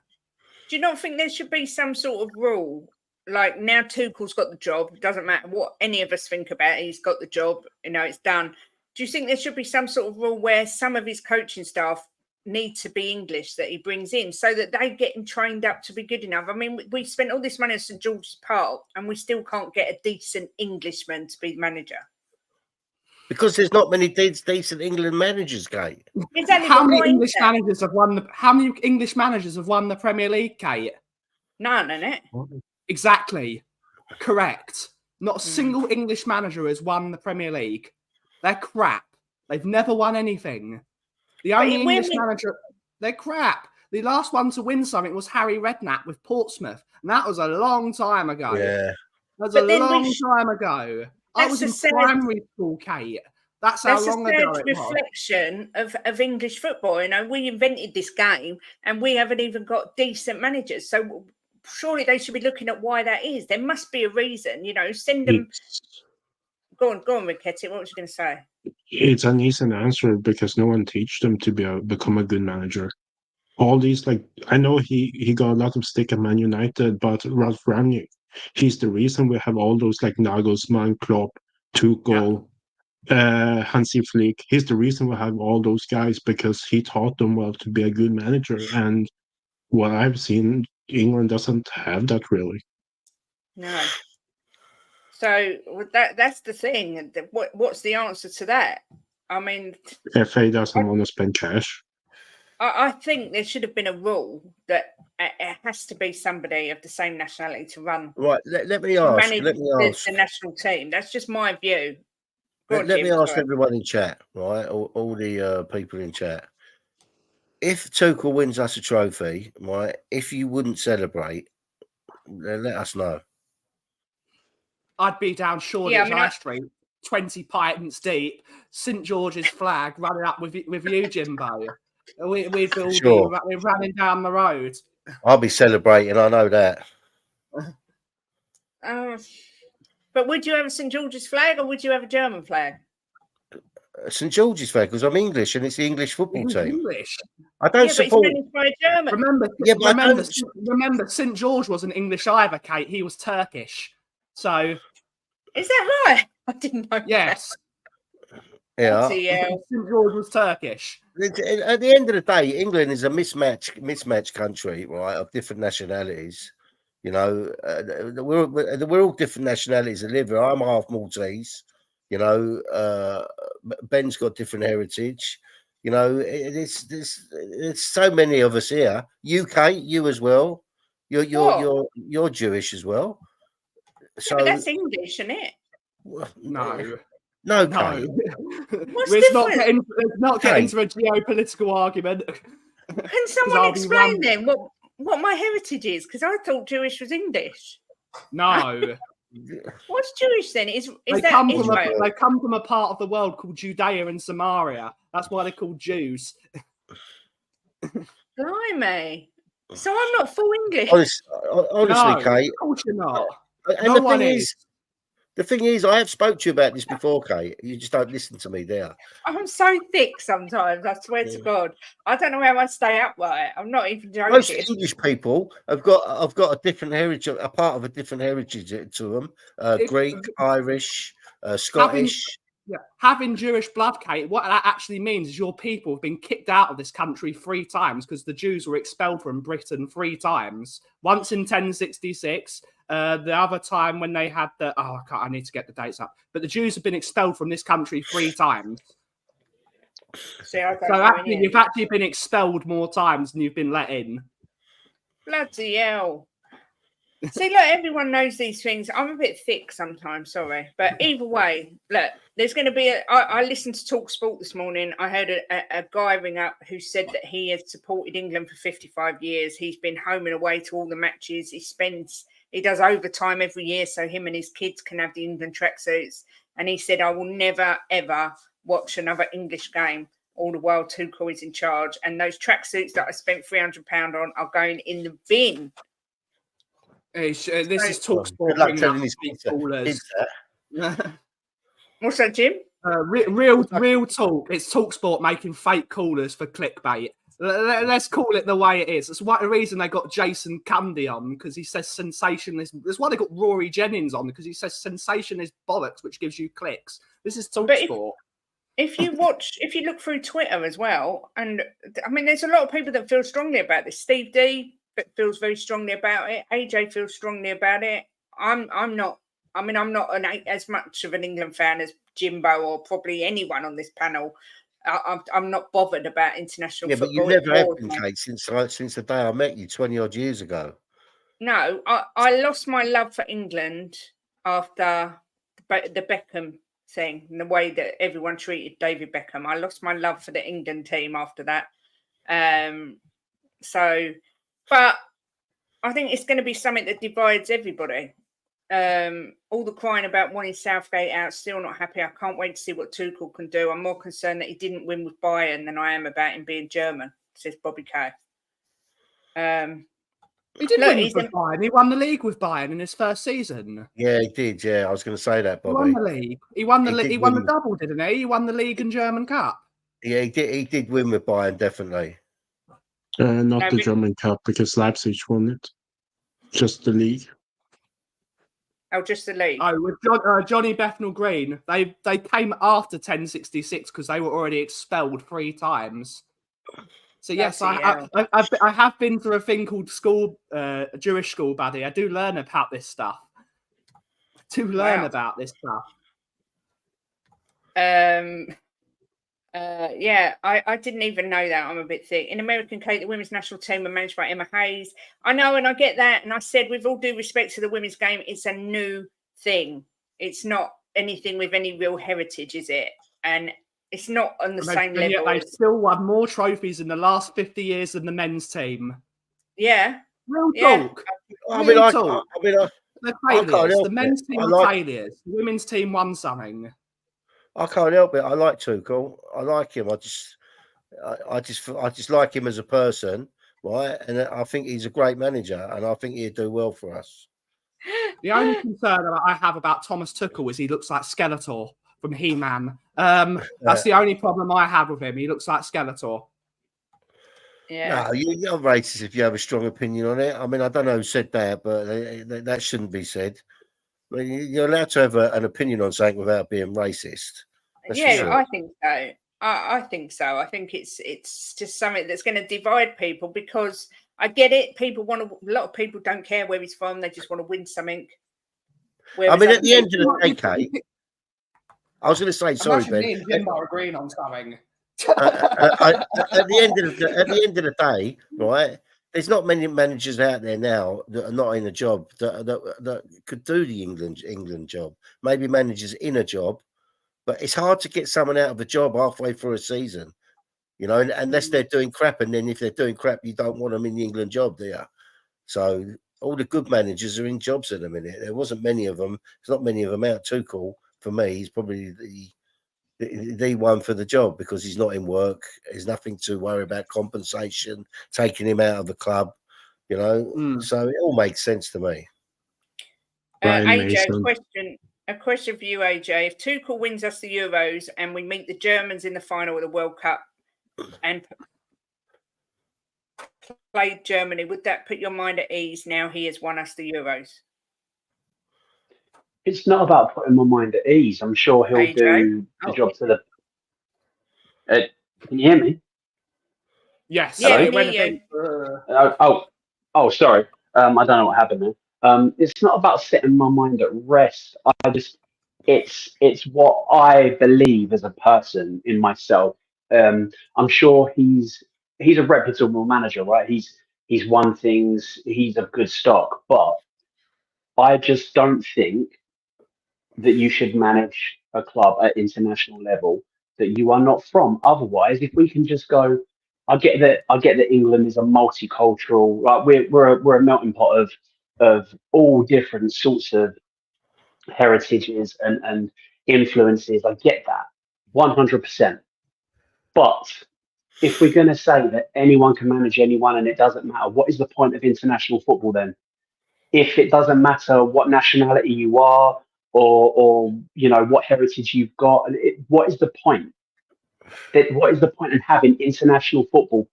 Do you not think there should be some sort of rule? Like, now Tuchel's got the job. It doesn't matter what any of us think about it. He's got the job. It's done. Do you think there should be some sort of rule where some of his coaching staff need to be English that he brings in, so that they get him trained up to be good enough? I mean, we spent all this money at St George's Park, and we still can't get a decent Englishman to be the manager. Because there's not many decent England managers, Kate. How many English managers have won the Premier League, Kate? None, innit? Exactly. Correct. Not a single English manager has won the Premier League. They're crap. They've never won anything. The only English manager, they're crap. The last one to win something was Harry Redknapp with Portsmouth, and that was a long time ago. Yeah. That was a long time ago. I was in primary school, Kate. That's how long ago it was. That's a reflection of English football. We invented this game, and we haven't even got decent managers. So surely they should be looking at why that is. There must be a reason. Send them. Go on, Riquetti. What was you going to say? It's an easy answer, because no one teach them to become a good manager. All these, I know he got a lot of stick at Man United, but Ralph Rangnick, he's the reason we have all those Nagelsmann, Klopp, Tuchel, Hansi Flick. He's the reason we have all those guys, because he taught them well to be a good manager. And what I've seen, England doesn't have that really. No. So that's the thing. What's the answer to that? I mean, FA doesn't want to spend cash. I think there should have been a rule that it has to be somebody of the same nationality to run. Right. Let me ask. The national team. That's just my view. Let me ask everyone in chat, right? All the people in chat. If Tuchel wins us a trophy, right? If you wouldn't celebrate, then let us know. I'd be down Shoreditch High Street. 20 pints deep, St George's flag running up with you, Jimbo. We'd all Sure. be running down the road. I'll be celebrating. I know that. But would you have a St George's flag or would you have a German flag? St George's flag, because I'm English and it's the English football team. English. I don't Yeah, support. but it's managed by a German. Remember, St George wasn't English either, Kate. He was Turkish. So, is that right? I didn't know. Yes. Yeah. St George was Turkish. At the end of the day, England is a mismatched country, right, of different nationalities. You know, we're all different nationalities that live here. I'm half Maltese. You know, Ben's got different heritage. You know, it's so many of us here. UK, you as well. You're Jewish as well. So but that's English, isn't it? No. Kate. Let's not get into a geopolitical argument. Can someone explain then what my heritage is? Because I thought Jewish was English. No. What's Jewish then? They come from a part of the world called Judea and Samaria. That's why they're called Jews. Blimey. So I'm not full English. Honestly, Kate. Of course you're not. And the thing is, I have spoke to you about this before, Kate. You just don't listen to me there. I'm so thick sometimes, I swear to God. I don't know how I stay upright. I'm not even joking. Most English people have got a different heritage, a part of a different heritage to them. Greek, Irish, Scottish. Having Jewish blood, Kate, what that actually means is your people have been kicked out of this country 3 times because the Jews were expelled from Britain 3 times. Once in 1066, the other time when they had I need to get the dates up. But the Jews have been expelled from this country 3 times. So actually, you've actually been expelled more times than you've been let in. Bloody hell. See, look, everyone knows these things. I'm a bit thick sometimes, sorry. But either way, look, there's going to be I listened to Talk Sport this morning. I heard a guy ring up who said that he has supported England for 55 years. He's been home and away to all the matches. He does overtime every year so him and his kids can have the England tracksuits. And he said, I will never, ever watch another English game all the while Tuchel is in charge. And those tracksuits that I spent £300 on are going in the bin. This is Talk Sport. What's that, Jim? Real talk. It's Talk Sport making fake callers for clickbait. Let's call it the way it is. That's the reason they got Jason Cundy on, because he says sensationalist. That's why they got Rory Jennings on, because he says sensationalist bollocks, which gives you clicks. This is Talk Sport. If you look through Twitter as well, and I mean, there's a lot of people that feel strongly about this. Steve D feels very strongly about it. AJ feels strongly about it. I'm not as much of an England fan as Jimbo or probably anyone on this panel. I'm not bothered about international football. But you never have been, Kate, since the day I met you 20 odd years ago. No, I lost my love for England after the Beckham thing and the way that everyone treated David Beckham. I lost my love for the England team after that. But I think it's going to be something that divides everybody. All the crying about wanting Southgate out, still not happy. I can't wait to see what Tuchel can do. I'm more concerned that he didn't win with Bayern than I am about him being German, says Bobby Kay. He did win with Bayern. He won the league with Bayern in his first season. Yeah, he did. Yeah, I was going to say that, Bobby. He won the league. He won the double, didn't he? He won the league and German Cup. Yeah, he did win with Bayern, definitely. Not the German Cup, because Leipzig won it. Just the league. Oh, just the league. Oh, with Johnny Bethnal Green, they came after 1066 because they were already expelled 3 times. So yes, I have been through a thing called a Jewish school, buddy. I do learn about this stuff. About this stuff. Yeah, I didn't even know that. I'm a bit thick. In American Kate, the women's national team are managed by Emma Hayes. I know, and I get that. And I said, with all due respect to the women's game, it's a new thing. It's not anything with any real heritage, is it? And it's not on the same level. Yet they've still won more trophies in the last 50 years than the men's team. Yeah. Real talk. They're failures. The men's team are failures. The women's team won something. I can't help it. I like Tuchel. I like him. I just like him as a person, right? And I think he's a great manager, and I think he'd do well for us. The only concern that I have about Thomas Tuchel is he looks like Skeletor from He-Man. That's the only problem I have with him. He looks like Skeletor. Yeah. No, you're racist if you have a strong opinion on it. I mean, I don't know who said that, but that shouldn't be said. I mean, you're allowed to have an opinion on something without being racist. That's for Yeah, sure. I think so. I think so. I think it's just something that's going to divide people, because I get it. A lot of people don't care where he's from. They just want to win something. I mean, at the end of the day, Kate, I was going to say, sorry, Ben. Me and Jim are agreeing on something. At the end of the day, right? There's not many managers out there now that are not in a job that could do the England job. Maybe managers in a job, but it's hard to get someone out of a job halfway through a season, you know, unless they're doing crap. And then if they're doing crap, you don't want them in the England job, do you? So all the good managers are in jobs at the minute. There wasn't many of them. There's not many of them out. Tuchel, for me, he's probably the one for the job, because he's not in work. There's nothing to worry about compensation, taking him out of the club, you know. So it all makes sense to me. AJ, a question for you, AJ. If Tuchel wins us the Euros and we meet the Germans in the final of the World Cup and played Germany, would that put your mind at ease now he has won us the Euros? It's not about putting my mind at ease. I'm sure he'll AJ? do the job to the. Can you hear me? Yes. Yeah, So sorry. I don't know what happened there. It's not about setting my mind at rest. It's what I believe as a person in myself. I'm sure he's a reputable manager, right? He's won things. He's of good stock, but I just don't think that you should manage a club at international level that you are not from. Otherwise, if we can just go, I get that England is a multicultural, like we're a melting pot of all different sorts of heritages and influences. I get that 100%. But if we're going to say that anyone can manage anyone and it doesn't matter, what is the point of international football then? If it doesn't matter what nationality you are, or you know what heritage you've got, what is the point? What is the point in having international football?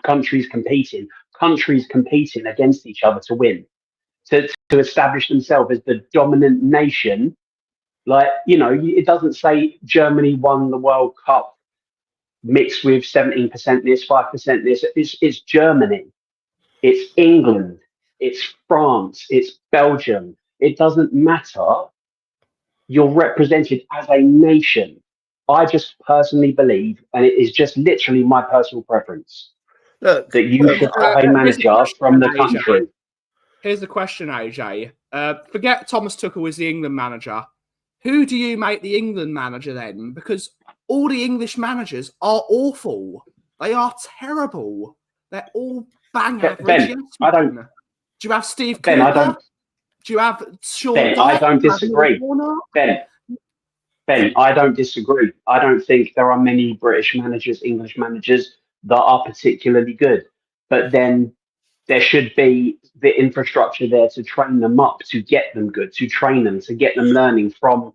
Countries competing against each other to win, to establish themselves as the dominant nation. Like, you know, it doesn't say Germany won the World Cup mixed with 17% this, 5% this. It's Germany, it's England, it's France, it's Belgium. It doesn't matter. You're represented as a nation. I just personally believe, and it is just literally my personal preference, that you should have a manager from the country. Here's the question, AJ. Forget Thomas Tuchel is the England manager. Who do you make the England manager then? Because all the English managers are awful. They are terrible. They're all bang average. Ben, I don't. Do you have Steve Ben, Cooper? I don't. Do you have Sean? Ben, I don't disagree. Ben, I don't disagree. I don't think there are many British managers, English managers that are particularly good. But then there should be the infrastructure there to train them up, to get them good, to train them, to get them learning from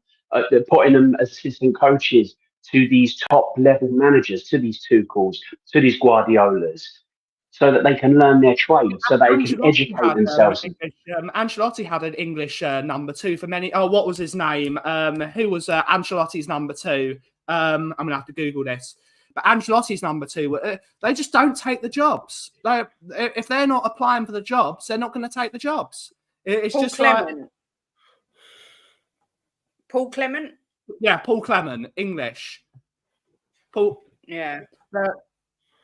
putting them as assistant coaches to these top level managers, to these Tuchels, to these Guardiolas, so that they can learn their trade, so they can educate themselves. Ancelotti had an English number two for many. Oh, what was his name? Who was Ancelotti's number two? I'm going to have to Google this. But Ancelotti's number two, they just don't take the jobs. If they're not applying for the jobs, they're not going to take the jobs. It's Paul just Clement. like... Paul Clement? Yeah, Paul Clement, English. Paul. Yeah.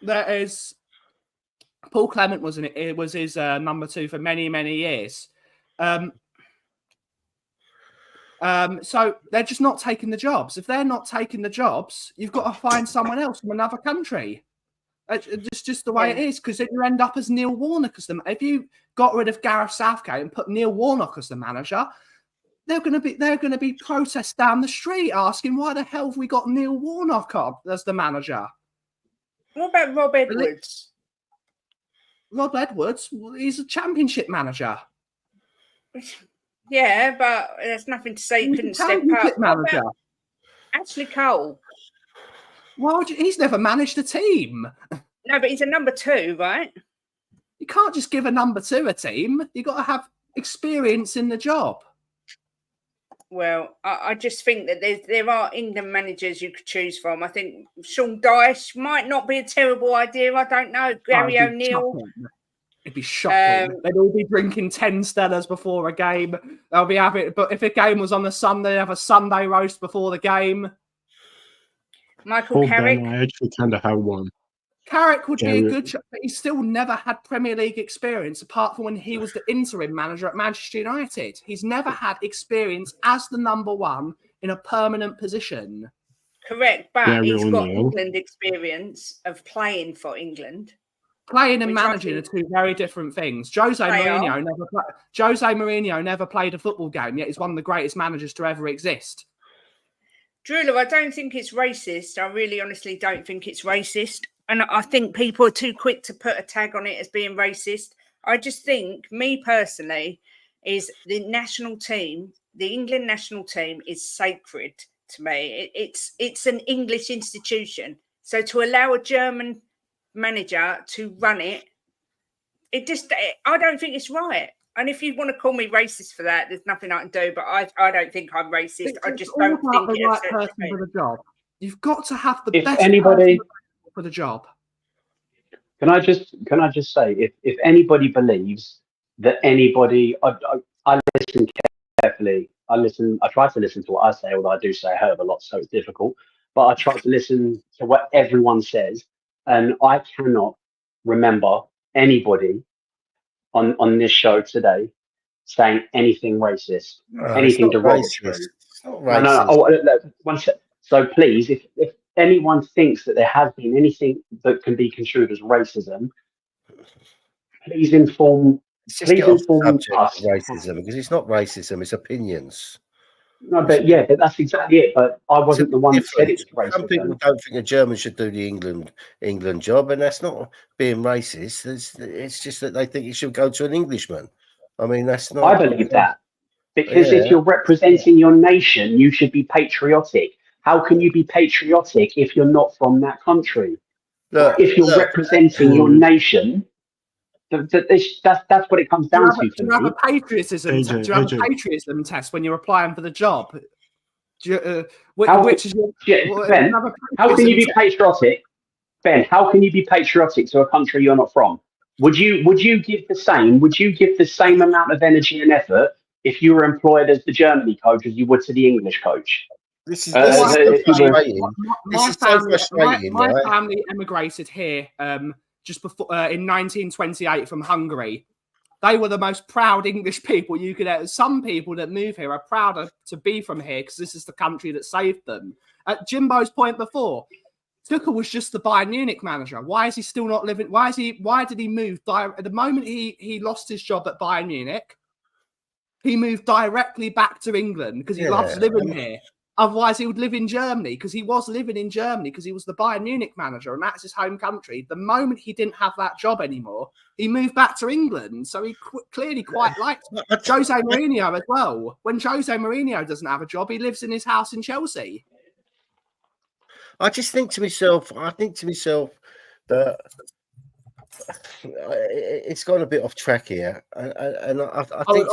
There is... Paul Clement was his number two for many, many years. So they're just not taking the jobs. If they're not taking the jobs, you've got to find someone else from another country. It's just the way it is, because then you end up as Neil Warnock as them. If you got rid of Gareth Southgate and put Neil Warnock as the manager, they're going to be protests down the street asking why the hell have we got Neil Warnock up as the manager? What about Rob Edwards? Rob Edwards, he's a championship manager. Yeah, but there's nothing to say he couldn't step up. Manager. Ashley Cole. Well, he's never managed a team. No, but he's a number 2, right? You can't just give a number 2 a team. You've got to have experience in the job. Well, I just think that there are England managers you could choose from. I think Sean Dyche might not be a terrible idea. I don't know. Gary O'Neill. It'd be shocking. They'd all be drinking 10 Stellas before a game. They'll be happy. But if a game was on a Sunday, they'd have a Sunday roast before the game. Michael Carrick. I actually kind of have one. Carrick would be a good shot, but he's still never had Premier League experience apart from when he was the interim manager at Manchester United. He's never had experience as the number 1 in a permanent position. Correct, but he's got England experience of playing for England. Playing and managing are 2 very different things. Jose Mourinho never played a football game, yet he's one of the greatest managers to ever exist. Drewler, I don't think it's racist. I really honestly don't think it's racist. And I think people are too quick to put a tag on it as being racist. I just think, me personally, is the national team, the England national team is sacred to me. It's an English institution. So to allow a German manager to run it, I don't think it's right. And if you want to call me racist for that, there's nothing I can do. But I don't think I'm racist. I just don't think the right person for the job. You've got to have the best anybody for the job. Can I just say, if anybody believes that anybody, I listen carefully. I try to listen to what I say, although I do say a hell of a lot, so it's difficult. But I try to listen to what everyone says, and I cannot remember anybody on this show today saying anything racist, anything derogatory. No. So please, if anyone thinks that there has been anything that can be construed as racism, please inform us. Racism, because it's not racism, it's opinions. No, but that's exactly it. But I wasn't the one that said it's racism. Some people don't think a German should do the England job, and that's not being racist. It's just that they think it should go to an Englishman. I mean, that's not. I believe that. Because if you're representing your nation, you should be patriotic. How can you be patriotic if you're not from that country? If you're representing your nation, that's what it comes down to. Do you have a patriotism? Do you have a patriotism test when you're applying for the job? Ben, how can you be patriotic? Ben, how can you be patriotic to a country you're not from? Would you give the same amount of energy and effort if you were employed as the Germany coach as you would to the English coach? This is so frustrating. My family emigrated here just before in 1928 from Hungary. They were the most proud English people you could have. Some people that move here are prouder to be from here because this is the country that saved them. At Jimbo's point before, Tuchel was just the Bayern Munich manager. Why is he still not living? Why did he move? At the moment he lost his job at Bayern Munich, he moved directly back to England because he loves living here. Otherwise, he would live in Germany because he was living in Germany because he was the Bayern Munich manager and that's his home country. The moment he didn't have that job anymore, he moved back to England. So he clearly quite liked Jose Mourinho as well. When Jose Mourinho doesn't have a job, he lives in his house in Chelsea. I think to myself that it's gone a bit off track here, and I think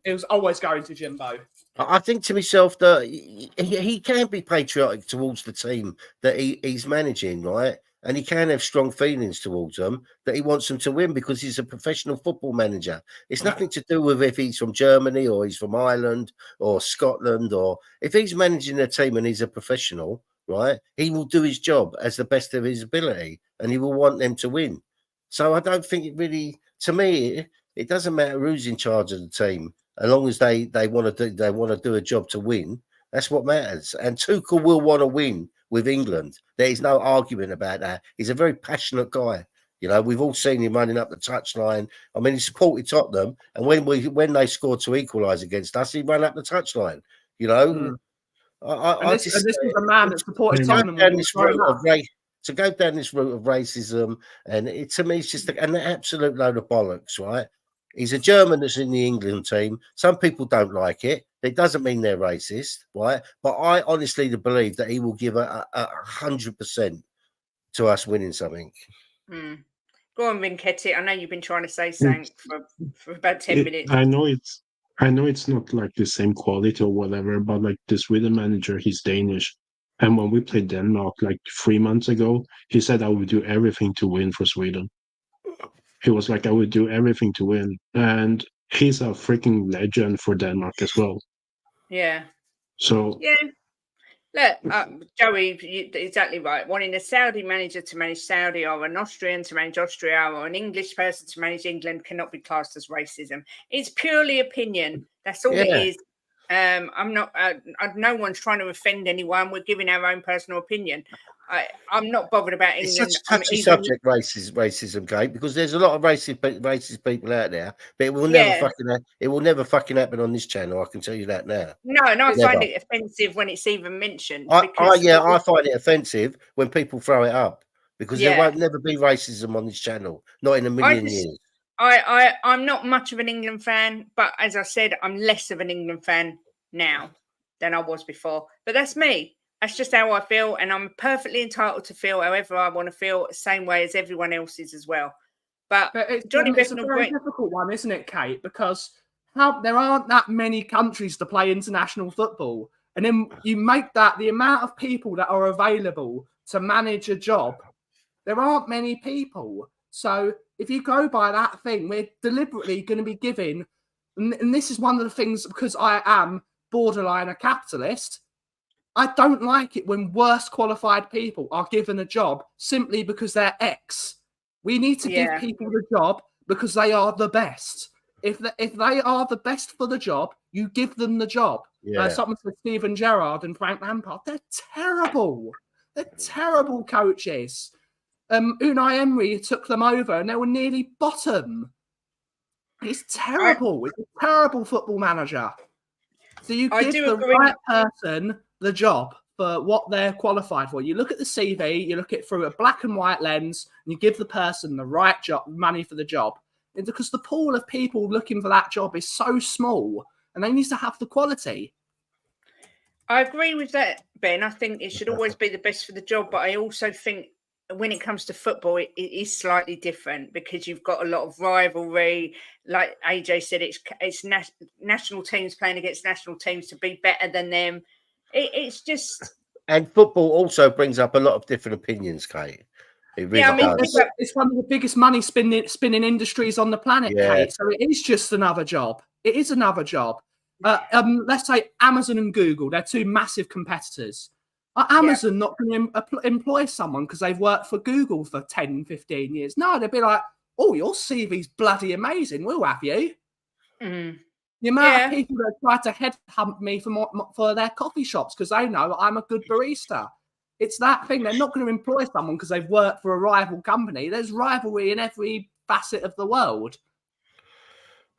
it was always going to Jimbo. I think to myself that he can be patriotic towards the team that he's managing, right? And he can have strong feelings towards them that he wants them to win because he's a professional football manager. It's nothing to do with if he's from Germany or he's from Ireland or Scotland, or if he's managing a team and he's a professional, right? He will do his job as the best of his ability and he will want them to win. So I don't think it really, to me, it doesn't matter who's in charge of the team. As long as they want to do a job to win, that's what matters. And Tuchel will want to win with England. There is no argument about that. He's a very passionate guy. You know, we've all seen him running up the touchline. I mean, he supported Tottenham, and when they scored to equalise against us, he ran up the touchline. You know, This was a man that supported Tottenham when he was growing up. To go down this route of racism, and to me, it's just an absolute load of bollocks, right? He's a German that's in the England team. Some people don't like it. It doesn't mean they're racist, right? But I honestly believe that he will give 100% to us winning something. Go on, Rinketti. I know you've been trying to say something for about 10 minutes. I know it's not like the same quality or whatever, but like the Sweden manager, he's Danish. And when we played Denmark like 3 months ago, he said I would do everything to win for Sweden. He was like, I would do everything to win. And he's a freaking legend for Denmark as well. Yeah. So yeah. Look, Joey, you're exactly right. Wanting a Saudi manager to manage Saudi or an Austrian to manage Austria or an English person to manage England cannot be classed as racism. It's purely opinion. That's all it is. I'm not. No one's trying to offend anyone. We're giving our own personal opinion. I'm not bothered about England. It's such a touchy subject, racism, Kate, because there's a lot of racist people out there, but it will never fucking happen on this channel. I can tell you that now. No, and I find it offensive when it's even mentioned. I find it offensive when people throw it up, because there won't never be racism on this channel, not in a million years. I'm not much of an England fan, but as I said, I'm less of an England fan now than I was before. But that's me. That's just how I feel, and I'm perfectly entitled to feel however I want to feel, the same way as everyone else is as well. But it's a very difficult one, isn't it, Kate? Because there aren't that many countries to play international football, and then you make that the amount of people that are available to manage a job. There aren't many people, so if you go by that thing, we're deliberately going to be giving, and this is one of the things, because I am borderline a capitalist. I don't like it when worse qualified people are given a job simply because they're X. We need to give people the job because they are the best. If they are the best for the job, you give them the job. Something for Steven Gerrard and Frank Lampard. They're terrible. They're terrible coaches. Unai Emery took them over and they were nearly bottom. He's terrible. He's a terrible football manager. So you give the right person the job for what they're qualified for. You look at the CV, you look at it through a black and white lens, and you give the person the right job, money for the job. And because the pool of people looking for that job is so small, and they need to have the quality. I agree with that, Ben. I think it should always be the best for the job, but I also think when it comes to football, it is slightly different because you've got a lot of rivalry. Like AJ said, it's national teams playing against national teams to be better than them. It's just... And football also brings up a lot of different opinions, Kate. It really does. It's one of the biggest money spinning industries on the planet, Kate. So it is just another job. It is another job. Let's say Amazon and Google, they're two massive competitors. Are Amazon not going to employ someone because they've worked for Google for 10, 15 years? No, they'd be like, oh, your CV's bloody amazing. We'll have you. Mm. The amount of people that try to headhunt me for their coffee shops because they know I'm a good barista. It's that thing. They're not going to employ someone because they've worked for a rival company. There's rivalry in every facet of the world.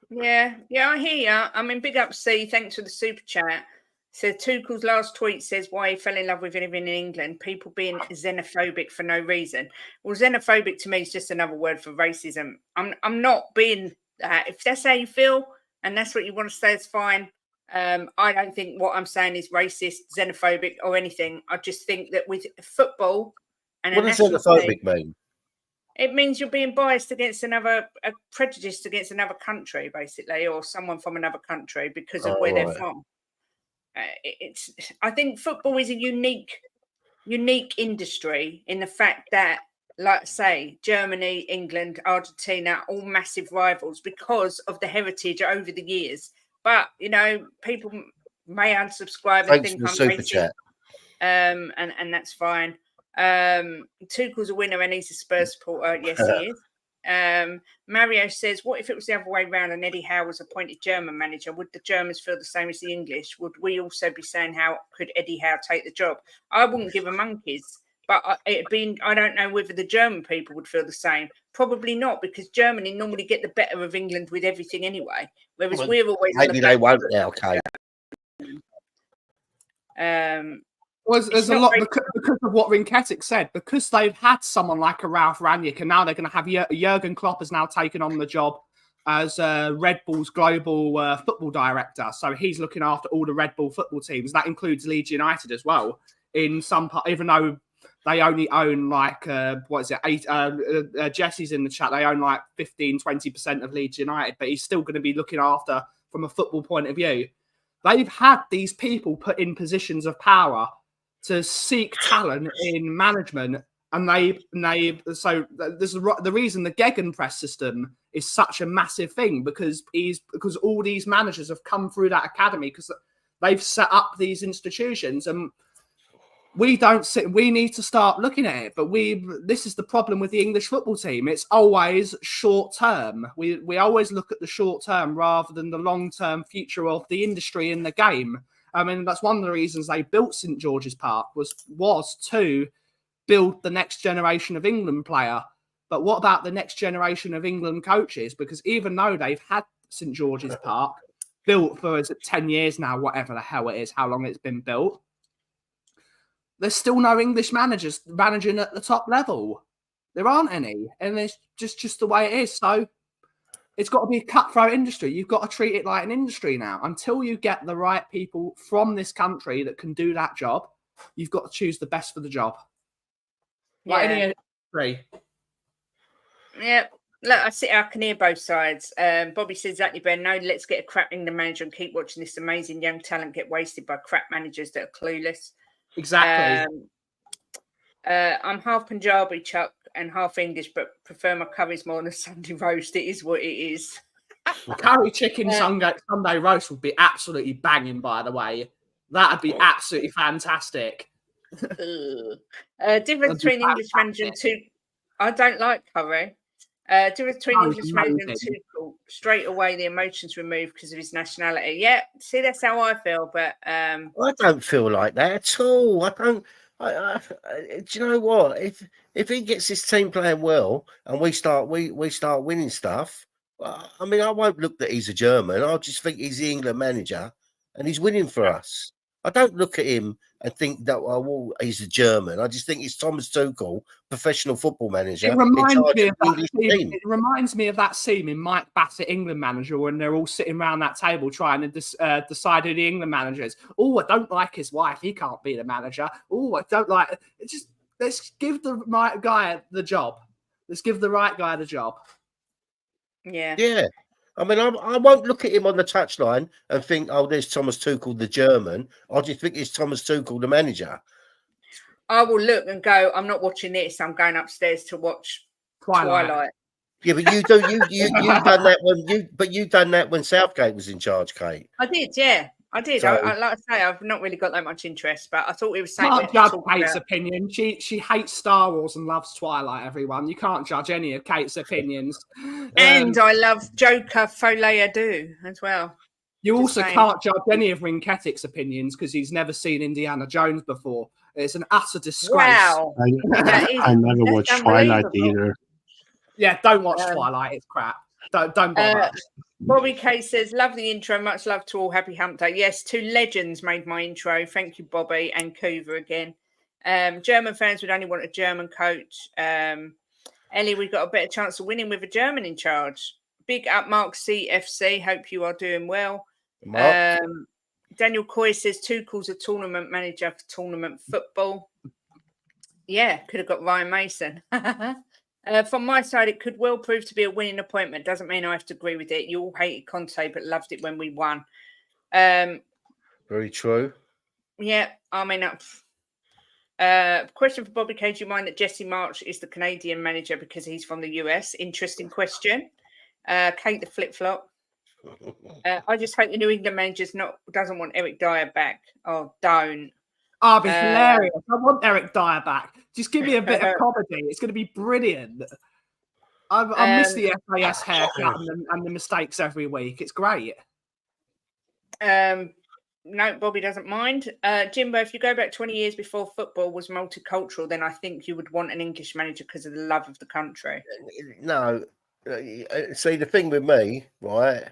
Yeah, I hear you. I mean, big up, C. Thanks for the super chat. So Tuchel's last tweet says why he fell in love with living in England. People being xenophobic for no reason. Well, xenophobic to me is just another word for racism. I'm not being that. If that's how you feel and that's what you want to say, it's fine. I don't think what I'm saying is racist, xenophobic, or anything. I just think that with football and what does xenophobic mean? It means you're being biased against prejudiced against another country, basically, or someone from another country because of where they're from. I think football is a unique industry in the fact that, like say, Germany, England, Argentina, all massive rivals because of the heritage over the years. But people may unsubscribe and think I'm racist. Chat. And that's fine. Tuchel's a winner and he's a Spurs supporter. Yes, he is. Mario says, what if it was the other way around and Eddie Howe was appointed German manager? Would the Germans feel the same as the English? Would we also be saying, how could Eddie Howe take the job? I wouldn't give a monkeys. But I don't know whether the German people would feel the same. Probably not, because Germany normally get the better of England with everything anyway. Whereas we're always maybe they won't now, Kate. Well, there's a lot because of what Rinketic said, because they've had someone like a Ralph Rangnick, and now they're going to have Jurgen Klopp has now taken on the job as Red Bull's global football director. So he's looking after all the Red Bull football teams. That includes Leeds United as well. In some part, even though they only own like Jesse's in the chat, they own like 15-20% of Leeds United, but he's still going to be looking after from a football point of view. They've had these people put in positions of power to seek talent in management, and so this is the reason the Gegenpress system is such a massive thing, because all these managers have come through that academy because they've set up these institutions, and we need to start looking at it. But this is the problem with the English football team. It's always short term. We always look at the short term rather than the long term future of the industry in the game. I mean, that's one of the reasons they built St George's Park was to build the next generation of England player. But what about the next generation of England coaches? Because even though they've had St George's Park built for 10 years now, whatever the hell it is, how long it's been built, there's still no English managers managing at the top level. There aren't any. And it's just the way it is. So it's got to be a cutthroat industry. You've got to treat it like an industry now. Until you get the right people from this country that can do that job, you've got to choose the best for the job. Like any industry. Yeah. Look, I can hear both sides. Bobby says exactly, Ben. No, let's get a crap England manager and keep watching this amazing young talent get wasted by crap managers that are clueless. Exactly. I'm half Punjabi, Chuck, and half English, but prefer my curries more than a Sunday roast. It is what it is. Curry chicken Sunday roast would be absolutely banging, by the way. That'd be absolutely fantastic. Difference between English manager and Tuchel. I don't like curry. Difference between English manager and Tuchel. Straight away, the emotions removed because of his nationality. Yeah, see, that's how I feel. But I don't feel like that at all. I don't. Do you know what? If he gets his team playing well and we start winning stuff, I mean, I won't look that he's a German. I'll just think he's the England manager and he's winning for us. I don't look at him and think that he's a German. I just think he's Thomas Tuchel, professional football manager. It reminds me of that scene in Mike Bassett, England manager, when they're all sitting around that table trying to decide who the England manager is. Oh, I don't like his wife. He can't be the manager. Oh, I don't like. Let's give the right guy the job. Let's give the right guy the job. Yeah. Yeah. I mean, I won't look at him on the touchline and think, oh, there's Thomas Tuchel, the German. I'll just think it's Thomas Tuchel, the manager. I will look and go, I'm not watching this. I'm going upstairs to watch Twilight. Yeah, but you done that you done that when Southgate was in charge, Kate. I did, yeah. I did. So, like I say, I've not really got that much interest, but I thought it was saying. Can't judge Kate's opinion. She hates Star Wars and loves Twilight. Everyone, you can't judge any of Kate's opinions. And I love Joker Folie à Deux as well. You also can't judge any of Rinketic's opinions because he's never seen Indiana Jones before. It's an utter disgrace. Wow. I never watched Twilight either. Yeah, don't watch Twilight. It's crap. Don't bother. Bobby K says, love the intro. Much love to all. Happy Hump Day. Yes, two legends made my intro. Thank you, Bobby, and Coover again. German fans would only want a German coach. Ellie, we've got a better chance of winning with a German in charge. Big up, Mark CFC. Hope you are doing well. Daniel Coy says, Tuchel's a tournament manager for tournament football. Yeah, could have got Ryan Mason. From my side, it could well prove to be a winning appointment. Doesn't mean I have to agree with it. You all hated Conte, but loved it when we won. Very true. Yeah, I mean, question for Bobby K. Do you mind that Jesse March is the Canadian manager because he's from the US? Interesting question. Kate the flip-flop. I just hope the New England manager doesn't want Eric Dyer back. Oh, don't. Oh, it'd be hilarious. I want Eric Dyer back. Just give me a bit of comedy. It's going to be brilliant. I miss the FAS haircut and the mistakes every week. It's great. No, Bobby doesn't mind. Jimbo, if you go back 20 years before football was multicultural, then I think you would want an English manager because of the love of the country. No, see, the thing with me, right,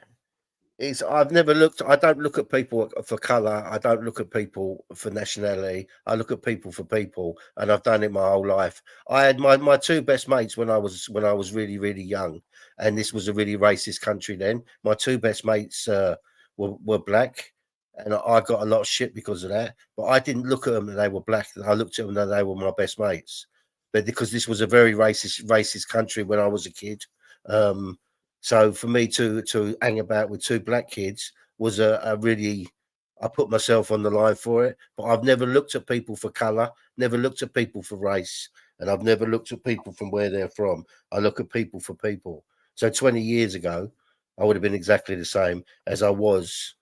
is I don't look at people for colour. I don't look at people for nationality. I look at people for people, and I've done it my whole life. I had my two best mates when I was really, really young, and this was a really racist country then. My two best mates were black, and I got a lot of shit because of that. But I didn't look at them and they were black. I looked at them and they were my best mates. But because this was a very racist country when I was a kid. So for me to hang about with two black kids was a really, I put myself on the line for it. But I've never looked at people for colour, never looked at people for race, and I've never looked at people from where they're from. I look at people for people. So 20 years ago, I would have been exactly the same as I was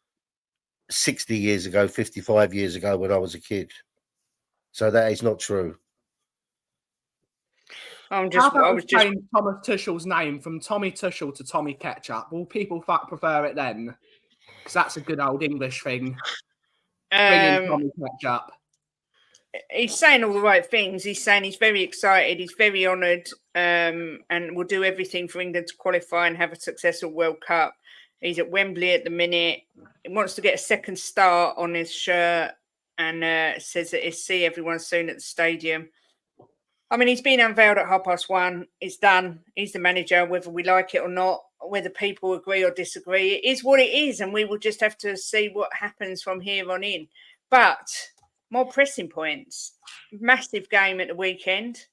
60 years ago, 55 years ago when I was a kid. So that is not true. I was just change Thomas Tuchel's name from Tommy Tuchel to Tommy Ketchup. Will people prefer it then? Because that's a good old English thing. Bringing Tommy Ketchup. He's saying all the right things. He's saying he's very excited. He's very honoured, and will do everything for England to qualify and have a successful World Cup. He's at Wembley at the minute. He wants to get a second star on his shirt, and says that he'll see everyone soon at the stadium. I mean, he's been unveiled at 1:30. It's done. He's the manager, whether we like it or not, whether people agree or disagree. It is what it is, and we will just have to see what happens from here on in. But more pressing points. Massive game at the weekend.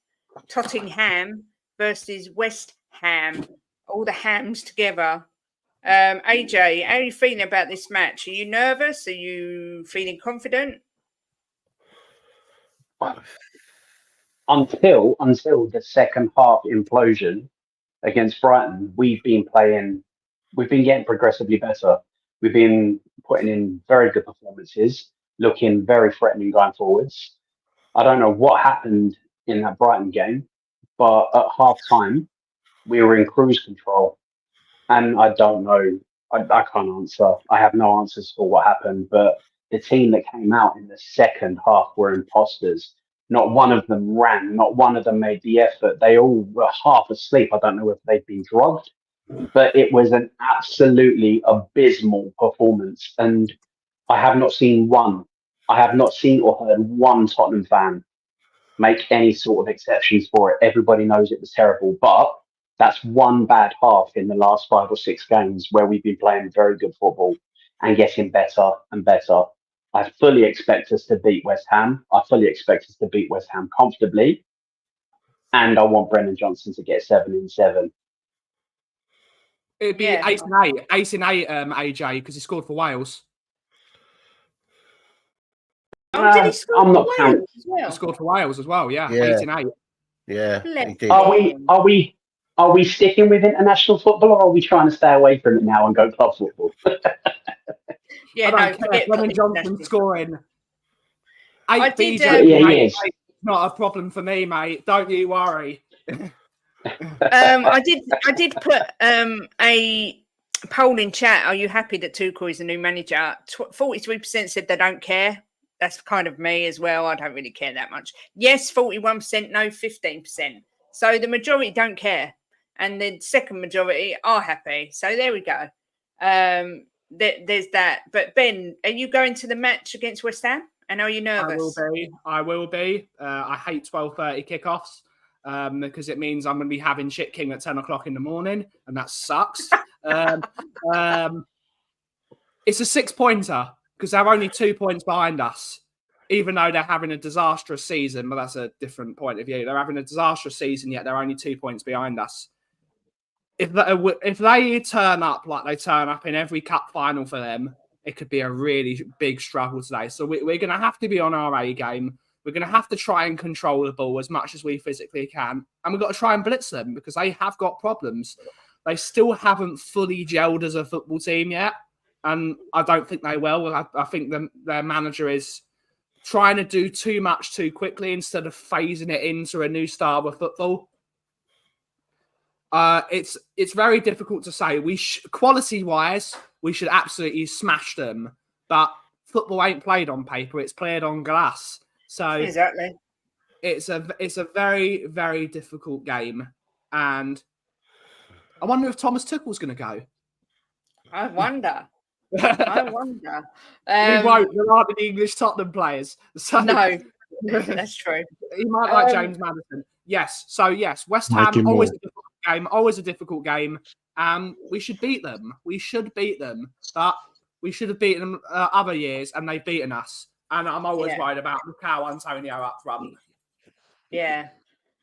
Tottenham versus West Ham. All the hams together. AJ, how are you feeling about this match? Are you nervous? Are you feeling confident? Until the second half implosion against Brighton, we've been getting progressively better. We've been putting in very good performances, looking very threatening going forwards. I don't know what happened in that Brighton game, but at half time, we were in cruise control. And I don't know, I can't answer. I have no answers for what happened, but the team that came out in the second half were imposters. Not one of them ran. Not one of them made the effort. They all were half asleep. I don't know if they'd been drugged, but it was an absolutely abysmal performance. And I have not seen or heard one Tottenham fan make any sort of exceptions for it. Everybody knows it was terrible, but that's one bad half in the last 5 or 6 games where we've been playing very good football and getting better and better. I fully expect us to beat West Ham. I fully expect us to beat West Ham comfortably. And I want Brendan Johnson to get 7 in 7. It'd be 8 in 8. 8 in 8, AJ, because he scored for Wales. Oh, did he score I'm not for counting. Wales as well? He scored for Wales as well, yeah. 8 in 8. Yeah, he did. Are we sticking with international football, or are we trying to stay away from it now and go club football? Yeah, I don't care. Brendan Johnson scoring. I did. He is. Not a problem for me, mate. Don't you worry. I did put a poll in chat. Are you happy that Tuchel is the new manager? 43% said they don't care. That's kind of me as well. I don't really care that much. Yes, 41%. No, 15%. So the majority don't care, and the second majority are happy. So there we go. There's that. But Ben, are you going to the match against West Ham? And are you nervous? I will be. I hate 12:30 kickoffs because it means I'm going to be having shit king at 10 o'clock in the morning, and that sucks. It's a 6-pointer because they're only 2 points behind us, even though they're having a disastrous season. But that's a different point of view. They're having a disastrous season, yet they're only 2 points behind us. If they turn up like they turn up in every cup final for them, it could be a really big struggle today. So we're going to have to be on our A game. We're going to have to try and control the ball as much as we physically can. And we've got to try and blitz them because they have got problems. They still haven't fully gelled as a football team yet. And I don't think they will. I think their manager is trying to do too much too quickly instead of phasing it into a new style of football. It's very difficult to say. Quality-wise, we should absolutely smash them. But football ain't played on paper; it's played on glass. So Exactly. it's a very, very difficult game, and I wonder if Thomas Tuchel's going to go. I wonder. I wonder. He won't. There aren't any English Tottenham players. So No, that's true. He might like James Maddison. Yes. So yes, West Ham always a difficult game. Always a difficult game. We should beat them. We should beat them. But we should have beaten them other years, and they've beaten us. And I'm always worried about Lucao Antonio up front. Yeah.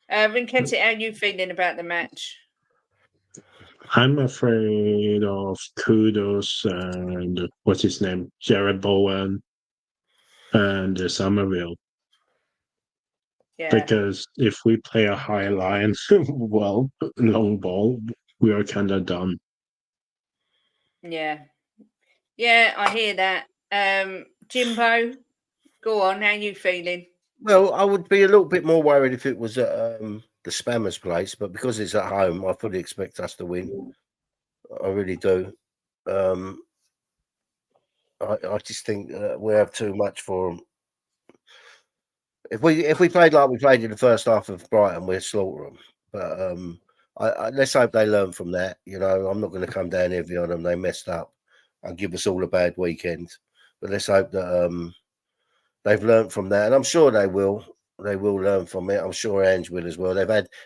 Rinketti, how are you feeling about the match? I'm afraid of Kudos and what's his name, Jared Bowen and Somerville. Yeah. Because if we play a high line, well, long ball, we are kind of done. Yeah. Yeah, I hear that. Jimbo, go on. How are you feeling? Well, I would be a little bit more worried if it was at the Spammers' place, but because it's at home, I fully expect us to win. I really do. I just think we have too much for them. If we played like we played in the first half of Brighton, we'd slaughter them. But let's hope they learn from that. You know, I'm not going to come down heavy on them. They messed up and give us all a bad weekend. But let's hope that they've learned from that, and I'm sure they will. They will learn from it. I'm sure Ange will as well.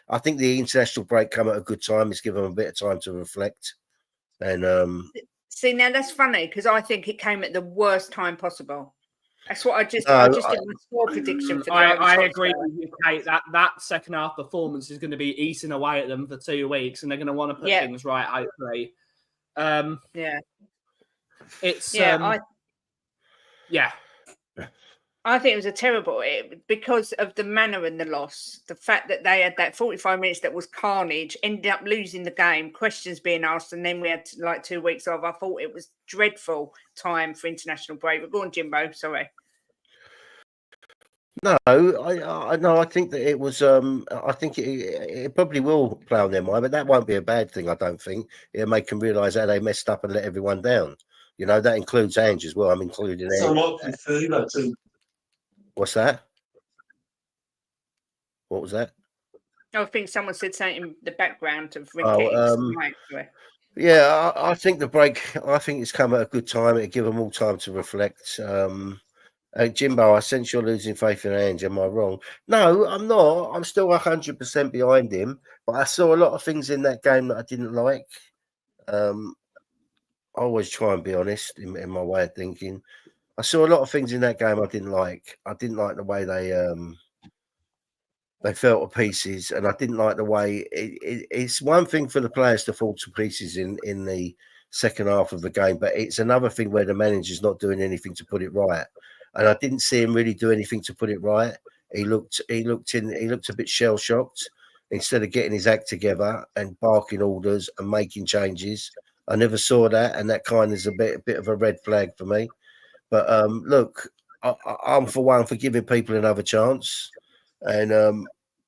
I think the international break come at a good time. It's given them a bit of time to reflect. And see, now that's funny because I think it came at the worst time possible. That's what I just did my score prediction for the I agree with you, Kate. That second half performance is going to be eating away at them for 2 weeks, and they're going to want to put things right, hopefully. I think it was a terrible because of the manner in the loss. The fact that they had that 45 minutes that was carnage, ended up losing the game, questions being asked, and then we had like 2 weeks off. I thought it was dreadful time for international break. But go on, Jimbo. Sorry. No, I think that it was. I think it probably will play on their mind, but that won't be a bad thing. I don't think it'll make them realise how they messed up and let everyone down. You know, that includes Ange as well. I'm including Ange. What's that? What was that? I think someone said something in the background of yeah, I think the break. I think it's come at a good time. It'll give them all time to reflect. Jimbo, I sense you're losing faith in Ange. Am I wrong? No, I'm not. I'm still 100% behind him. But I saw a lot of things in that game that I didn't like. I always try and be honest in my way of thinking. I saw a lot of things in that game I didn't like. I didn't like the way they fell to pieces, and I didn't like the way it's one thing for the players to fall to pieces in the second half of the game, but it's another thing where the manager's not doing anything to put it right. And I didn't see him really do anything to put it right. He looked a bit shell shocked instead of getting his act together and barking orders and making changes. I never saw that, and that kind of is a bit of a red flag for me. But look, I'm for one for giving people another chance, and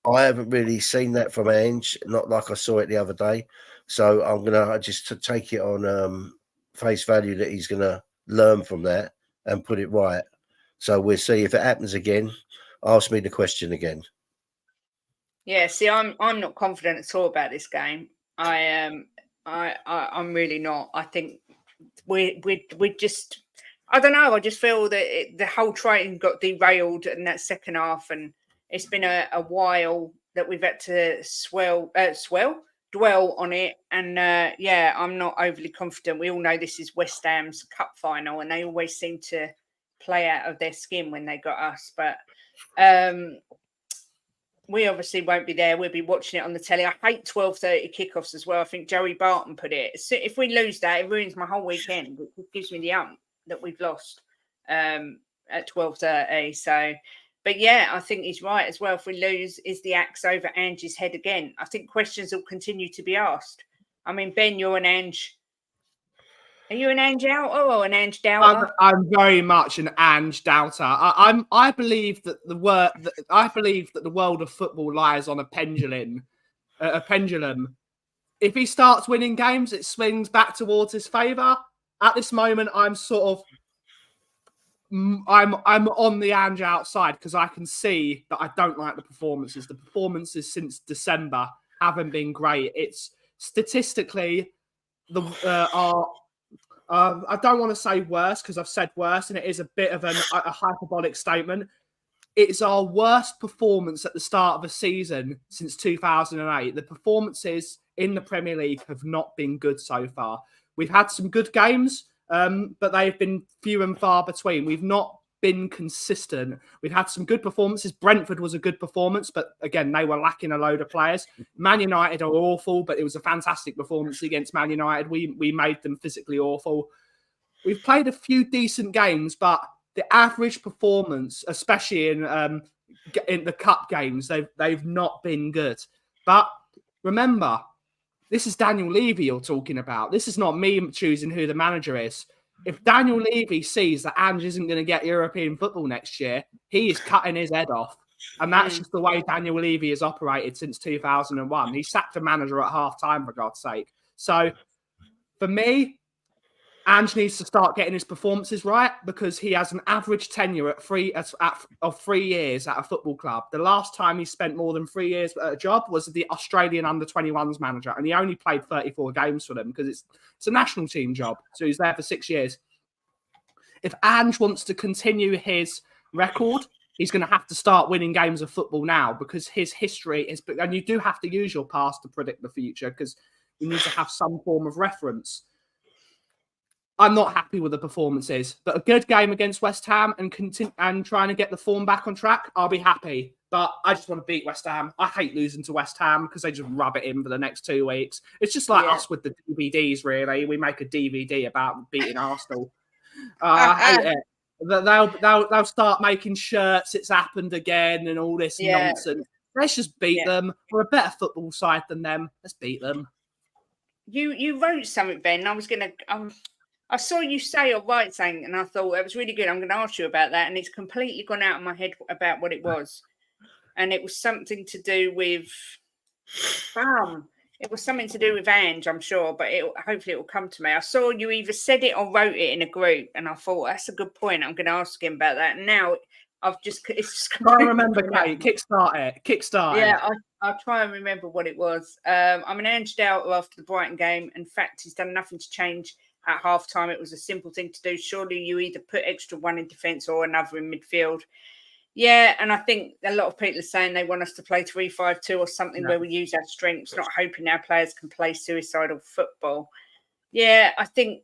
I haven't really seen that from Ange, not like I saw it the other day. So I'm gonna just take it on face value that he's gonna learn from that and put it right. So we'll see if it happens again. Ask me the question again. Yeah, see, I'm not confident at all about this game. I'm really not. I think we just. I don't know. I just feel that the whole train got derailed in that second half, and it's been a while that we've had to dwell on it. And I'm not overly confident. We all know this is West Ham's cup final, and they always seem to play out of their skin when they got us. But we obviously won't be there. We'll be watching it on the telly. I hate 12:30 kickoffs as well. I think Joey Barton put it. So if we lose that, it ruins my whole weekend. It gives me the ump that we've lost at 12:30. So, but yeah, I think he's right as well. If we lose, is the axe over Ange's head again? I think questions will continue to be asked. I mean, Ben, you're an Ange. Are you an Ange out or an Ange doubter? I'm very much an Ange doubter. I believe that the world of football lies on a pendulum. If he starts winning games, it swings back towards his favour. At this moment, I'm sort of I'm on the Ange outside because I can see that I don't like the performances. The performances since December haven't been great. It's statistically I don't want to say worse because I've said worse, and it is a bit of a hyperbolic statement. It's our worst performance at the start of a season since 2008. The performances in the Premier League have not been good so far. We've had some good games, but they've been few and far between. We've not been consistent. We've had some good performances. Brentford was a good performance, but again, they were lacking a load of players. Man United are awful, but it was a fantastic performance against Man United. We made them physically awful. We've played a few decent games, but the average performance, especially in the cup games, they've not been good. But remember, this is Daniel Levy you're talking about. This is not me choosing who the manager is. If Daniel Levy sees that Ange isn't going to get European football next year, he is cutting his head off. And that's just the way Daniel Levy has operated since 2001. He sacked the manager at half-time, for God's sake. So, for me, Ange needs to start getting his performances right because he has an average tenure of 3 years at a football club. The last time he spent more than 3 years at a job was the Australian under-21s manager, and he only played 34 games for them because it's a national team job. So he's there for 6 years. If Ange wants to continue his record, he's going to have to start winning games of football now because his history is... And you do have to use your past to predict the future because you need to have some form of reference. I'm not happy with the performances, but a good game against West Ham and trying to get the form back on track, I'll be happy. But I just want to beat West Ham. I hate losing to West Ham because they just rub it in for the next 2 weeks. It's just like us with the DVDs, really. We make a DVD about beating Arsenal. I hate it. They'll start making shirts. It's happened again and all this nonsense. Let's just beat them. We're a better football side than them. Let's beat them. You wrote something, Ben. I saw you say or write something, and I thought it was really good. I'm going to ask you about that, and it's completely gone out of my head about what it was. And it was something to do with it was something to do with Ange, I'm sure, but hopefully it will come to me. I saw you either said it or wrote it in a group, and I thought that's a good point. I'm going to ask him about that. And now it's just I remember, Kate. Kickstart it. Yeah, I'll try and remember what it was. I'm an Ange doubter after the Brighton game. In fact, he's done nothing to change. At half-time, it was a simple thing to do. Surely you either put extra one in defence or another in midfield. Yeah, and I think a lot of people are saying they want us to play 3-5-2 or something where we use our strengths, not hoping our players can play suicidal football. Yeah, I think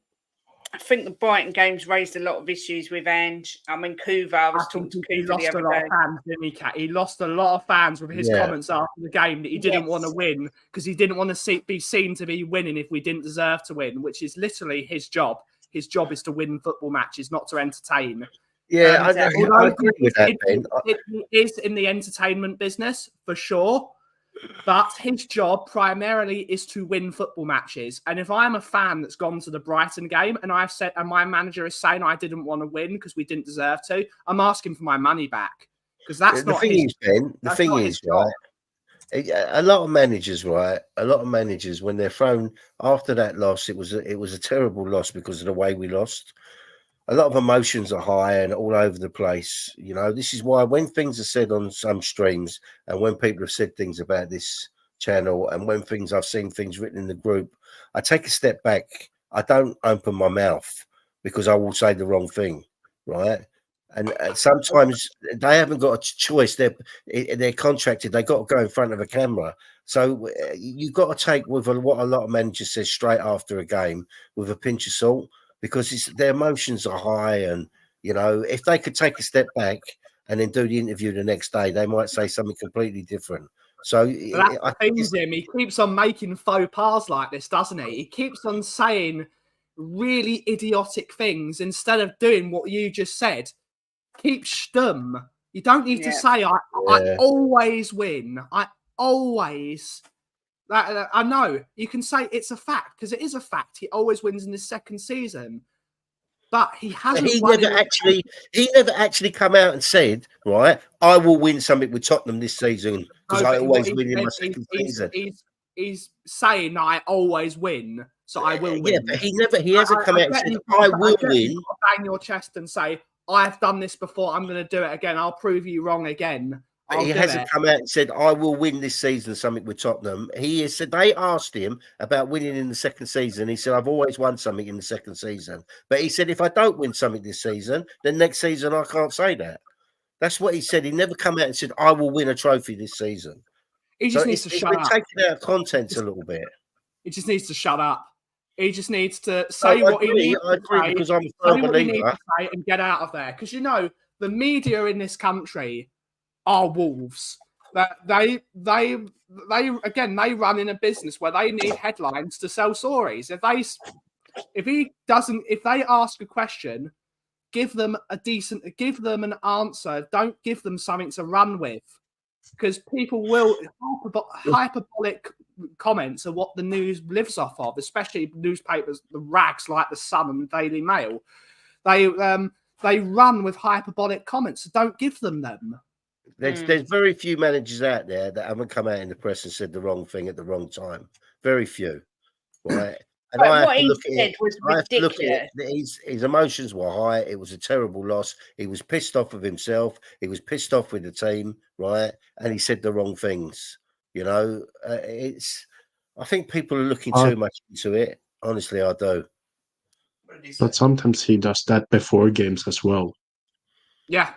the Brighton games raised a lot of issues with Ange. I mean, I was talking to Kuva he lost a lot of fans, didn't he, Kat? He lost a lot of fans with his comments after the game that he didn't want to win because he didn't want to be seen to be winning if we didn't deserve to win, which is literally his job. His job is to win football matches, not to entertain. Yeah, I agree with that, Ben. It is in the entertainment business, for sure. But his job primarily is to win football matches. And if I'm a fan that's gone to the Brighton game and my manager is saying I didn't want to win because we didn't deserve to, I'm asking for my money back. Because that's not his job. Ben, the thing is, right? A lot of managers, when they're thrown after that loss, it was a terrible loss because of the way we lost. A lot of emotions are high and all over the place. You know, this is why when things are said on some streams and when people have said things about this channel and when I've seen things written in the group, I take a step back. I don't open my mouth because I will say the wrong thing, right? And sometimes they haven't got a choice. They're contracted. They've got to go in front of a camera. So you've got to take with what a lot of managers say straight after a game with a pinch of salt. Because their emotions are high, and you know, if they could take a step back and then do the interview the next day, they might say something completely different. So that pains him. He keeps on making faux pas like this, doesn't he? He keeps on saying really idiotic things instead of doing what you just said. Keep stum. You don't need to say I always win. I always. I know you can say it's a fact because it is a fact. He always wins in his second season, but he hasn't. He never actually come out and said, "Right, I will win something with Tottenham this season because I always win in my second season." He's saying I always win, so I will win. Yeah, but he hasn't come out and said, "I will win." Bang your chest and say I've done this before. I'm going to do it again. I'll prove you wrong again. He hasn't come out and said, I will win this season something with Tottenham. He has said, they asked him about winning in the second season. He said, I've always won something in the second season. But he said, if I don't win something this season, then next season I can't say that. That's what he said. He never come out and said, I will win a trophy this season. He just needs to shut up. Taking out of context a little bit. He just needs to shut up. He just needs to say what he needs to say, because I'm a firm believer. And get out of there. Because, you know, the media in this country are wolves. They run in a business where they need headlines to sell stories. If they ask a question, give them an answer. Don't give them something to run with, because people will hyperbolic comments are what the news lives off of, especially newspapers, the rags like the Sun and the Daily Mail. They run with hyperbolic comments, so don't give them. There's very few managers out there that haven't come out in the press and said the wrong thing at the wrong time. Very few, right? And what he said was ridiculous. His emotions were high. It was a terrible loss. He was pissed off with himself. He was pissed off with the team, right? And he said the wrong things. You know, I think people are looking too much into it. Honestly, I do. But sometimes he does that before games as well. Yeah.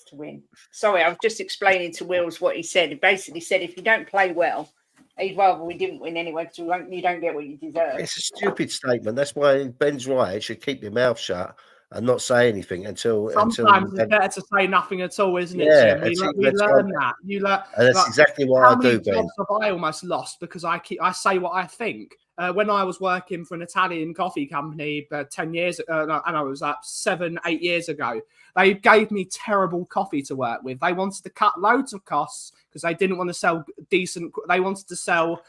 To win. Sorry, I was just explaining to Wills what he said. He basically said if you don't play well, he'd rather we didn't win anyway because you don't get what you deserve. It's a stupid statement. That's why Ben's right. It should keep your mouth shut and not say anything until. Sometimes it's better to say nothing at all, isn't it? Yeah, we learn that. You learn, and that's exactly what I do, Ben. I almost lost because I say what I think. When I was working for an Italian coffee company 10 years ago, and I was 7-8 years ago, they gave me terrible coffee to work with. They wanted to cut loads of costs because they didn't want to sell they wanted to sell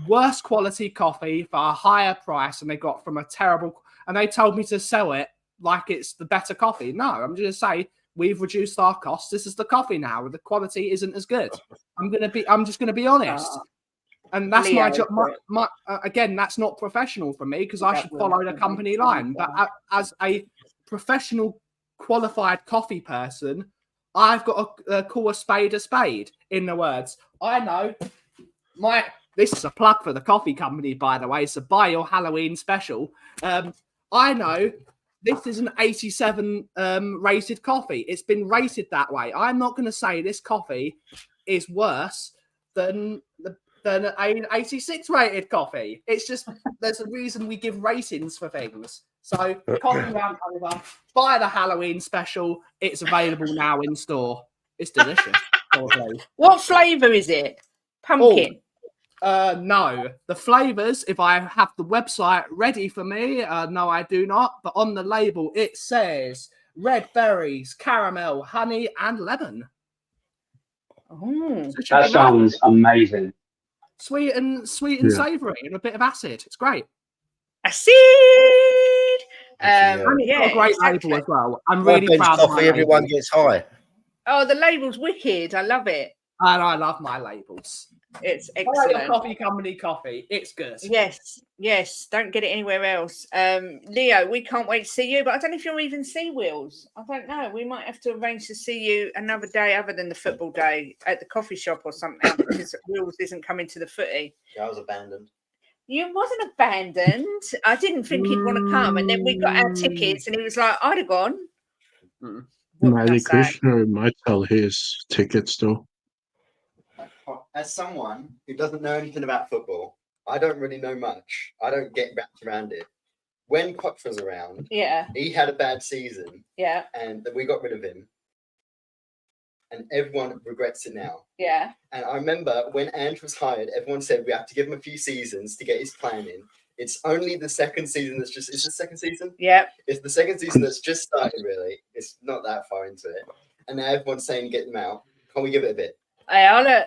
worse quality coffee for a higher price than they got from a terrible, and they told me to sell it like it's the better coffee. No, I'm just going to say, we've reduced our costs. This is the coffee now. The quality isn't as good. I'm just going to be honest. And that's my job. Again, that's not professional for me because I should follow the company line. But as a professional, qualified coffee person, I've got to call a spade, in the words. I know this is a plug for the coffee company, by the way, so buy your Halloween special. I know this is an 87 rated coffee. It's been rated that way. I'm not going to say this coffee is worse than an 86 rated coffee. It's just, there's a reason we give ratings for things. So, coffee round over, buy the Halloween special. It's available now in store. It's delicious. What flavour is it? Pumpkin? No. The flavours, if I have the website ready for me, no, I do not. But on the label, it says red berries, caramel, honey, and lemon. Oh, So that sounds amazing. Sweet and savoury, and a bit of acid. It's great. Acid. It's got a great label as well. I'm really proud of my label. Everyone gets high. Oh, the label's wicked. I love it. And I love my labels. It's excellent. Buy your coffee company coffee. It's good. Yes. Don't get it anywhere else. Leo, we can't wait to see you, but I don't know if you'll even see Wills. I don't know. We might have to arrange to see you another day other than the football day at the coffee shop or something because Wills isn't coming to the footy. Yeah, I was abandoned. You wasn't abandoned. I didn't think he'd want to come, and then we got our tickets, and he was like, "I'd have gone." Maybe Krishna might sell his tickets though. As someone who doesn't know anything about football, I don't really know much. I don't get wrapped around it. When Poch was around, he had a bad season, and we got rid of him, and everyone regrets it now. Yeah. And I remember when Ange was hired, everyone said we have to give him a few seasons to get his plan in. It's only the second season that's just... Is the second season? Yeah. It's the second season that's just started, really. It's not that far into it. And now everyone's saying get him out. Can't we give it a bit?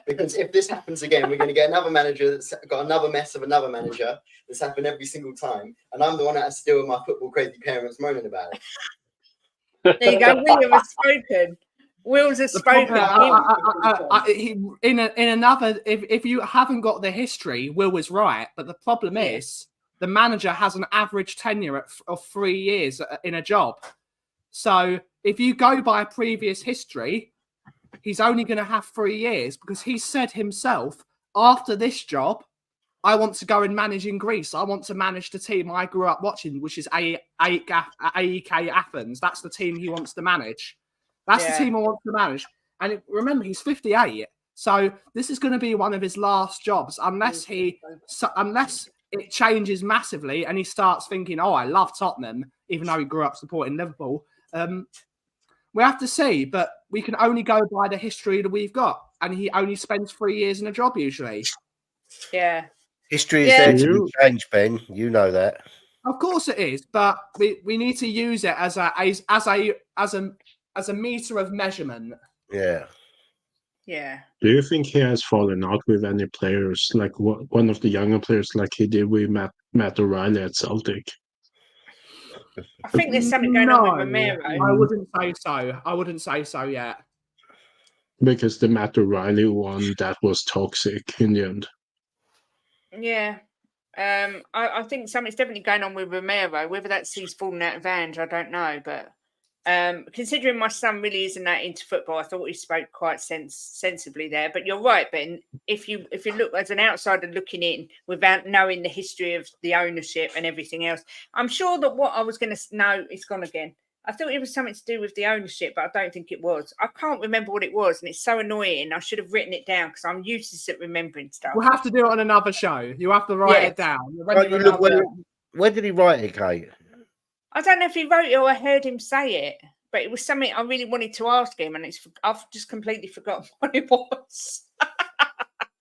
Because if this happens again, we're going to get another manager that's got another mess of another manager. That's happened every single time. And I'm the one that has to deal with my football crazy parents moaning about it. There you go. William has spoken. Wills has spoken. In another, if you haven't got the history, Will was right. But the problem is, the manager has an average tenure of 3 years in a job. So if you go by previous history, he's only going to have 3 years because he said himself, after this job, I want to go and manage in Greece. I want to manage the team I grew up watching, which is AEK Athens. That's the team he wants to manage. That's the team I want to manage. And remember, he's 58. So this is going to be one of his last jobs, unless it changes massively and he starts thinking, oh, I love Tottenham, even though he grew up supporting Liverpool. We have to see, but we can only go by the history that we've got. And he only spends 3 years in a job usually. Yeah. History is there to be changed, Ben. You know that. Of course it is, but we need to use it as a meter of measurement. Yeah. Yeah. Do you think he has fallen out with any players, like one of the younger players, like he did with Matt O'Reilly at Celtic? I think there's something going on with Romero. I wouldn't say so. I wouldn't say so yet. Because the Matt O'Reilly one, that was toxic in the end. Yeah. I think something's definitely going on with Romero. Whether that's he's fallen out of Ange, I don't know. But considering my son really isn't that into football, I thought he spoke quite sensibly there. But you're right, Ben. If you look as an outsider looking in without knowing the history of the ownership and everything else, I'm sure that what I was going to know is gone again. I thought it was something to do with the ownership, but I don't think it was. I can't remember what it was, and it's so annoying. I should have written it down because I'm useless at remembering stuff. We'll have to do it on another show. You have to write it down. Where did he write it, Kate? I don't know if he wrote it or I heard him say it, but it was something I really wanted to ask him, and I've just completely forgotten what it was.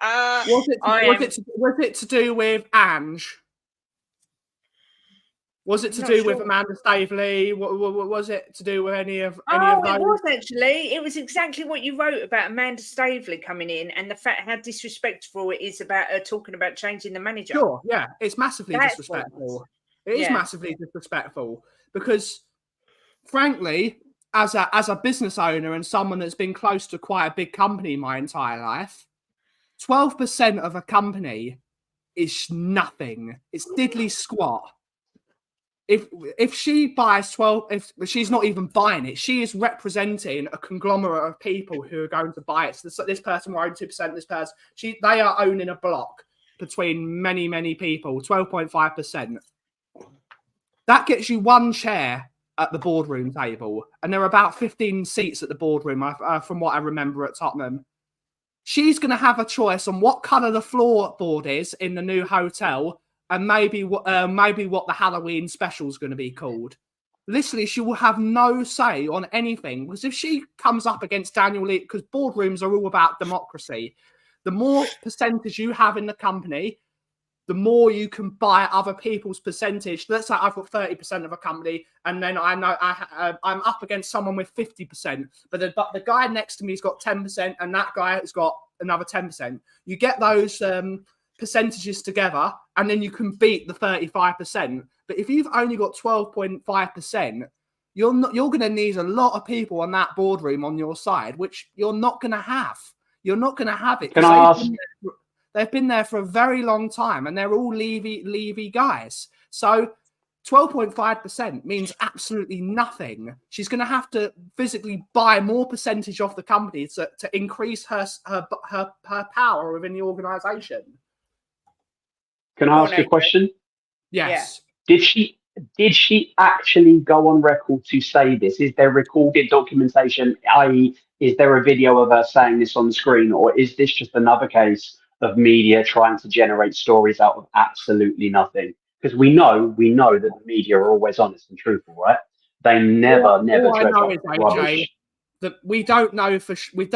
Was it to do with Ange? Was it to do with Amanda Staveley? Was it to do with any of those? It was actually. It was exactly what you wrote about Amanda Staveley coming in and the fact how disrespectful it is about her talking about changing the manager. Sure, yeah. It's massively disrespectful. It is massively disrespectful because, frankly, as a business owner and someone that's been close to quite a big company my entire life, 12% of a company is nothing. It's diddly squat. If she buys 12, if she's not even buying it, she is representing a conglomerate of people who are going to buy it. So this person will own 2%, this person, they are owning a block between many, many people, 12.5%. That gets you one chair at the boardroom table, and there are about 15 seats at the boardroom, from what I remember at Tottenham. She's going to have a choice on what colour the floorboard is in the new hotel, and maybe what the Halloween special is going to be called. Literally, she will have no say on anything, because if she comes up against Daniel Lee, because boardrooms are all about democracy, the more percentage you have in the company, the more you can buy other people's percentage. Let's say I've got 30% of a company, and then I know I'm up against someone with 50%, but the guy next to me has got 10%, and that guy has got another 10%. You get those percentages together, and then you can beat the 35%. But if you've only got 12.5%, you're going to need a lot of people on that boardroom on your side, which you're not going to have. You're not going to have it. Can I ask? They've been there for a very long time, and they're all Levy guys. So 12.5% means absolutely nothing. She's going to have to physically buy more percentage off the company to increase her power within the organisation. Can I ask you a question? Yes. Yeah. Did she actually go on record to say this? Is there recorded documentation, i.e., is there a video of her saying this on the screen, or is this just another case of media trying to generate stories out of absolutely nothing? Because we know that the media are always honest and truthful, right? They never dredge up rubbish. That we don't know for certain.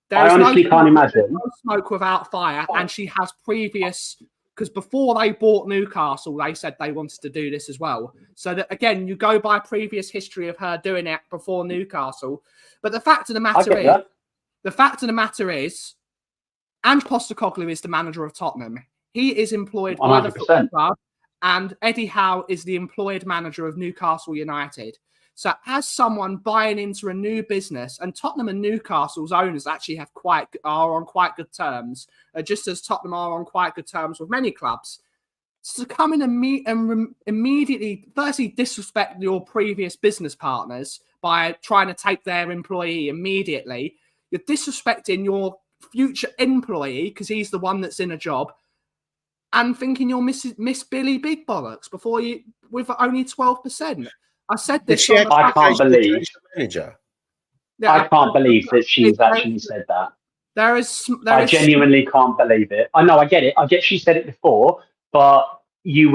I honestly can't imagine. No smoke without fire, and she has previous, because before they bought Newcastle, they said they wanted to do this as well. So that, again, you go by previous history of her doing it before Newcastle. But the fact of the matter is, Ange Postecoglou is the manager of Tottenham. He is employed 100%. by the football club, and Eddie Howe is the employed manager of Newcastle United. So as someone buying into a new business, and Tottenham and Newcastle's owners actually are on quite good terms, just as Tottenham are on quite good terms with many clubs. So to come in and immediately, firstly, disrespect your previous business partners by trying to take their employee immediately, you're disrespecting your future employee because he's the one that's in a job, and thinking you're Miss Billy Big Bollocks before you with only 12%. I said this. I can't believe. Manager. Yeah, I can't believe that she's actually said that. I genuinely can't believe it. I know, I get it. I get she said it before, but we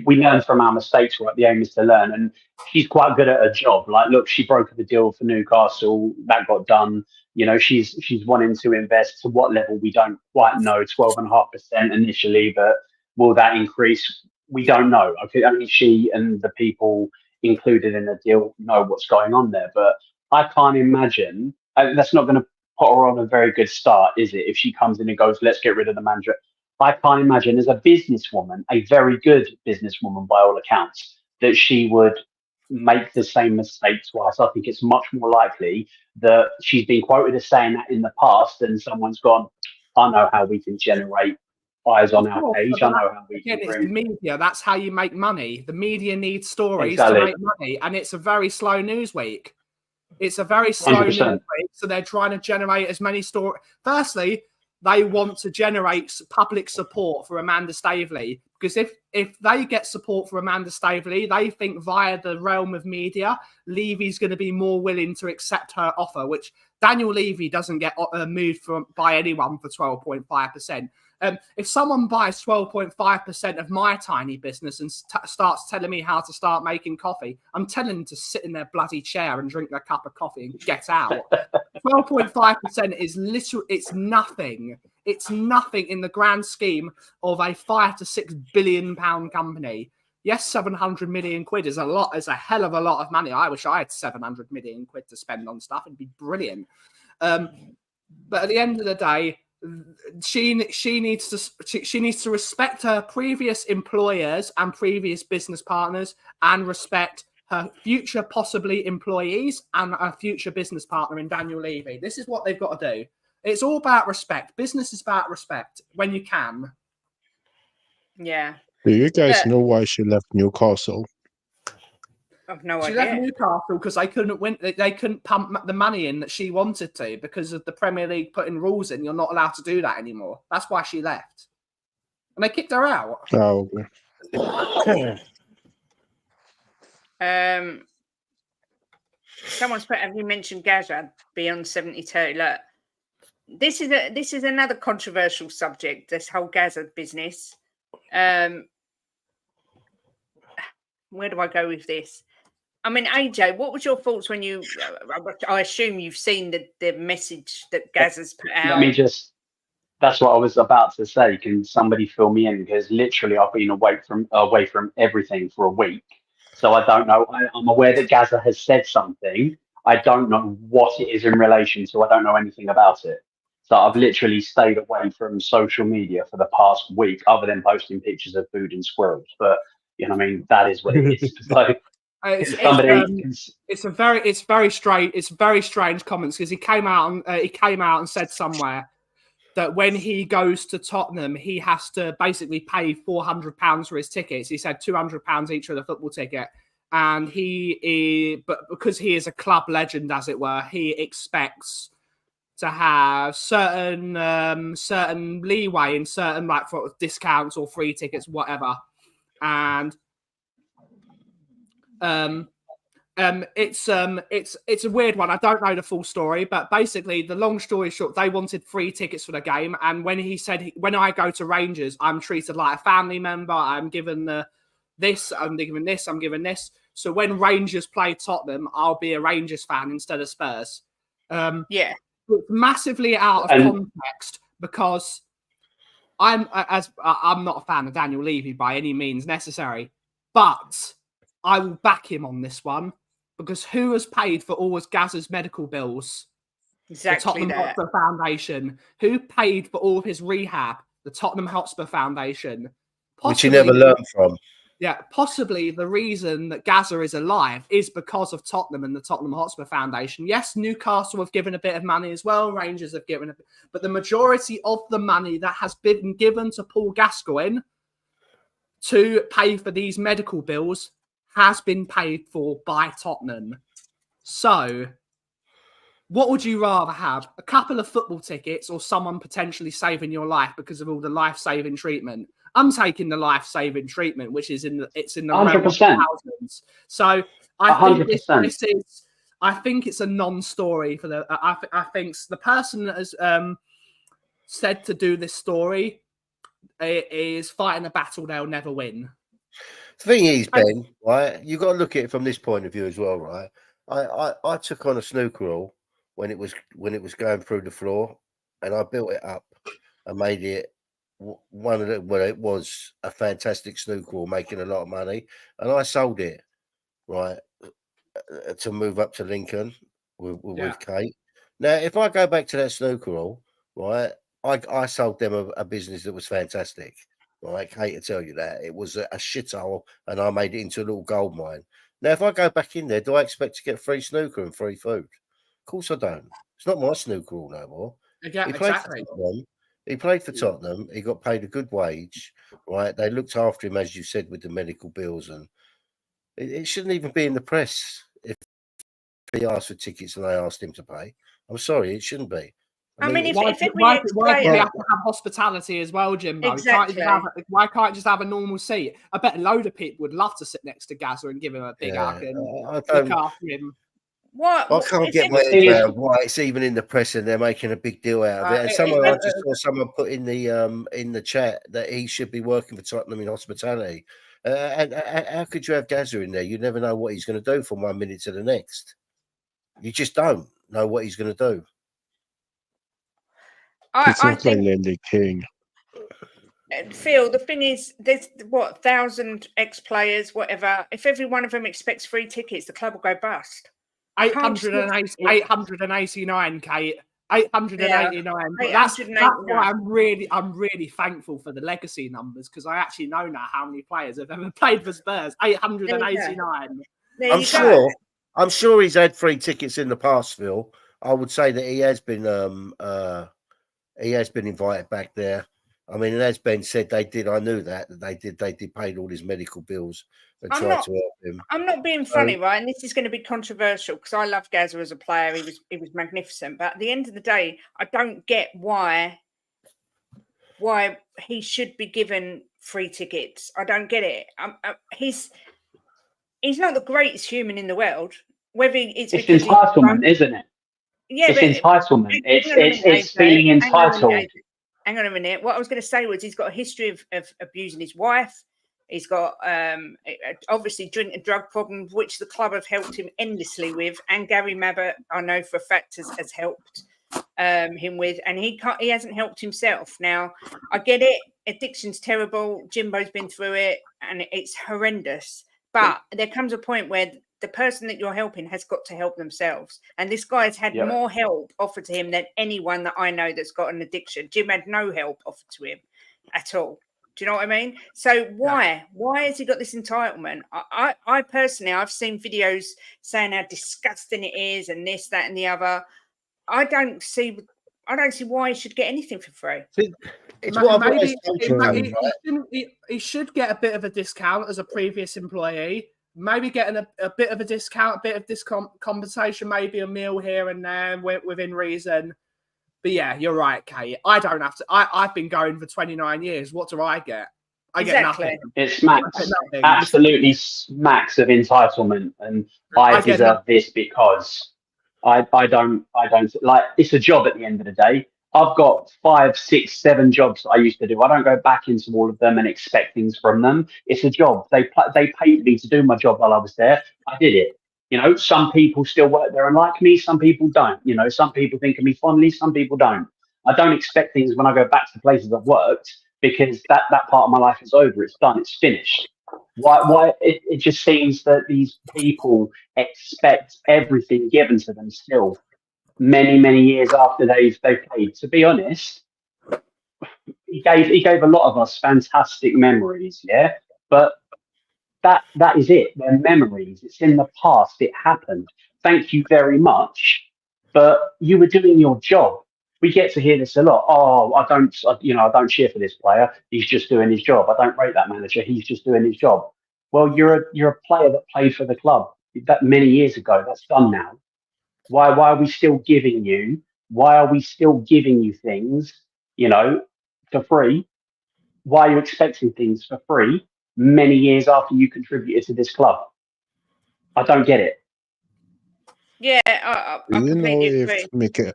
learn from our mistakes, right? The aim is to learn, and she's quite good at her job. Like, look, she brokered the deal for Newcastle, that got done. You know, she's wanting to invest to what level we don't quite know, 12.5% initially, but will that increase? We don't know. Only she and the people included in the deal know what's going on there. But I can't imagine that's not going to put her on a very good start, is it? If she comes in and goes, let's get rid of the manager. I can't imagine, as a businesswoman, a very good businesswoman by all accounts, that she would make the same mistake twice. I think it's much more likely that she's been quoted as saying that in the past, and someone's gone, I know how we can generate eyes on our page. I know how we can it's the media. That's how you make money. The media needs stories Exactly. to make money, and it's a very slow news week. It's a very slow 100%. news week, so they're trying to generate as many stories. Firstly, they want to generate public support for Amanda Staveley, because if they get support for Amanda Staveley, they think via the realm of media, Levy's going to be more willing to accept her offer, which Daniel Levy doesn't get moved by anyone for 12.5%. If someone buys 12.5% of my tiny business and starts telling me how to start making coffee, I'm telling them to sit in their bloody chair and drink their cup of coffee and get out. 12.5% is literally, it's nothing. It's nothing in the grand scheme of a £5 to £6 billion company. Yes, 700 million quid is a lot. It's a hell of a lot of money. I wish I had 700 million quid to spend on stuff. It'd be brilliant. But at the end of the day, she needs to respect her previous employers and previous business partners, and respect her future possibly employees and her future business partner in Daniel Levy. This is what they've got to do. It's all about respect. Business is about respect when you can. Yeah. Do you guys know why she left Newcastle? I've no idea. She left Newcastle because they couldn't win. They couldn't pump the money in that she wanted to, because of the Premier League putting rules in. You're not allowed to do that anymore. That's why she left, and they kicked her out. Oh, okay. Someone's put, have you mentioned Gazza beyond 72? Look, this is another controversial subject. This whole Gazza business. Where do I go with this? I mean, AJ, what was your thoughts when you? I assume you've seen the message that Gazza's put out. Let me just. That's what I was about to say. Can somebody fill me in? Because literally, I've been away from everything for a week, so I don't know. I'm aware that Gazza has said something. I don't know what it is in relation to. I don't know anything about it. So I've literally stayed away from social media for the past week, other than posting pictures of food and squirrels. But you know, I mean, that is what it is. So, it's very strange comments, because he came out and said somewhere that when he goes to Tottenham, he has to basically pay £400 for his tickets. He said £200 each for the football ticket, and but because he is a club legend, as it were, he expects to have certain leeway in certain, like, for discounts or free tickets, whatever, and. It's a weird one. I don't know the full story, but basically, the long story short, they wanted free tickets for the game. And when he said, when I go to Rangers, I'm treated like a family member. I'm given this, I'm given this, I'm given this. So when Rangers play Tottenham, I'll be a Rangers fan instead of Spurs. Yeah, it's massively out of context, because I'm not a fan of Daniel Levy by any means necessary, but I will back him on this one, because who has paid for all of Gazza's medical bills? Exactly. The Tottenham Hotspur Foundation. Who paid for all of his rehab? The Tottenham Hotspur Foundation. Which he never learned from. Yeah, possibly the reason that Gazza is alive is because of Tottenham and the Tottenham Hotspur Foundation. Yes, Newcastle have given a bit of money as well. Rangers have given a bit, but the majority of the money that has been given to Paul Gascoigne to pay for these medical bills has been paid for by Tottenham. So, what would you rather have? A couple of football tickets or someone potentially saving your life because of all the life-saving treatment? I'm taking the life-saving treatment, which is in the realm of thousands. So I think this is. I think it's a non-story for the. I think the person that has said to do this story is fighting a battle they'll never win. The thing is, Ben, right? You got to look at it from this point of view as well, right? I took on a snooker roll when it was going through the floor, and I built it up and made it it was a fantastic snooker roll, making a lot of money, and I sold it, right, to move up to Lincoln with Kate. Now, if I go back to that snooker roll, right, I sold them a business that was fantastic. Right, Kate will tell you that it was a shithole, and I made it into a little gold mine. Now, if I go back in there, do I expect to get free snooker and free food? Of course I don't. It's not my snooker roll no more. Yeah, exactly. He played for Tottenham. He got paid a good wage, right? They looked after him, as you said, with the medical bills, and it shouldn't even be in the press if he asked for tickets and they asked him to pay. I'm sorry, it shouldn't be. I mean, why do we have to have hospitality as well, Jimbo? Exactly. Why can't you just have a normal seat? I bet a load of people would love to sit next to Gazza and give him a big hug and look after him. I can't get my head around why it's even in the press and they're making a big deal out of it. And I just saw someone put in the chat that he should be working for Tottenham in hospitality. And how could you have Gazza in there? You never know what he's going to do from 1 minute to the next. You just don't know what he's going to do. I think Lindy King. Phil, the thing is, there's 1,000 ex-players, whatever. If every one of them expects free tickets, the club will go bust. 889, Kate. 889. That's why I'm really thankful for the legacy numbers, because I actually know now how many players have ever played for Spurs. 889. I'm sure he's had free tickets in the past, Phil. I would say that he has been invited back there. I mean, and as Ben said, they did. I knew that they did paid all his medical bills and tried to help him. I'm not being funny, right? And this is going to be controversial because I love Gazza as a player. He was magnificent. But at the end of the day, I don't get why he should be given free tickets. I don't get it. He's not the greatest human in the world. Whether it's entitlement, isn't it? Yeah, it's entitlement. It's feeling entitled. Hang on a minute. What I was going to say was he's got a history of abusing his wife. He's got obviously drink and drug problems, which the club have helped him endlessly with. And Gary Mabbott, I know for a fact, has helped him with. And he hasn't helped himself. Now, I get it. Addiction's terrible. Jimbo's been through it, and it's horrendous. But there comes a point where the person that you're helping has got to help themselves. And this guy has had more help offered to him than anyone that I know that's got an addiction. Jim had no help offered to him at all. Do you know what I mean? So why has he got this entitlement? I personally, I've seen videos saying how disgusting it is and this, that, and the other. I don't see why he should get anything for free. He should get a bit of a discount as a previous employee. Maybe getting a bit of a discount, a bit of this compensation, maybe a meal here and there within reason. But yeah, you're right, Kate. I don't have to. I've been going for 29 years. What do I get? I get nothing. It smacks, absolutely smacks of entitlement, and I deserve this because I don't like. It's a job at the end of the day. I've got 5, 6, 7 jobs that I used to do. I don't go back into all of them and expect things from them. It's a job. They paid me to do my job while I was there. I did it. You know, some people still work there and like me. Some people don't. You know, some people think of me fondly. Some people don't. I don't expect things when I go back to the places I've worked, because that part of my life is over. It's done. It's finished. Why? It just seems that these people expect everything given to them still. Many years after they've played. To be honest, he gave a lot of us fantastic memories, but that is it. They're memories. It's in the past. It happened. Thank you very much. But you were doing your job. We get to hear this a lot. Oh, I don't cheer for this player. He's just doing his job. I don't rate that manager. He's just doing his job. Well, you're a player that played for the club that many years ago. That's done now. Why are we still giving you? Why are we still giving you things, for free? Why are you expecting things for free many years after you contributed to this club? I don't get it. Yeah, I completely agree.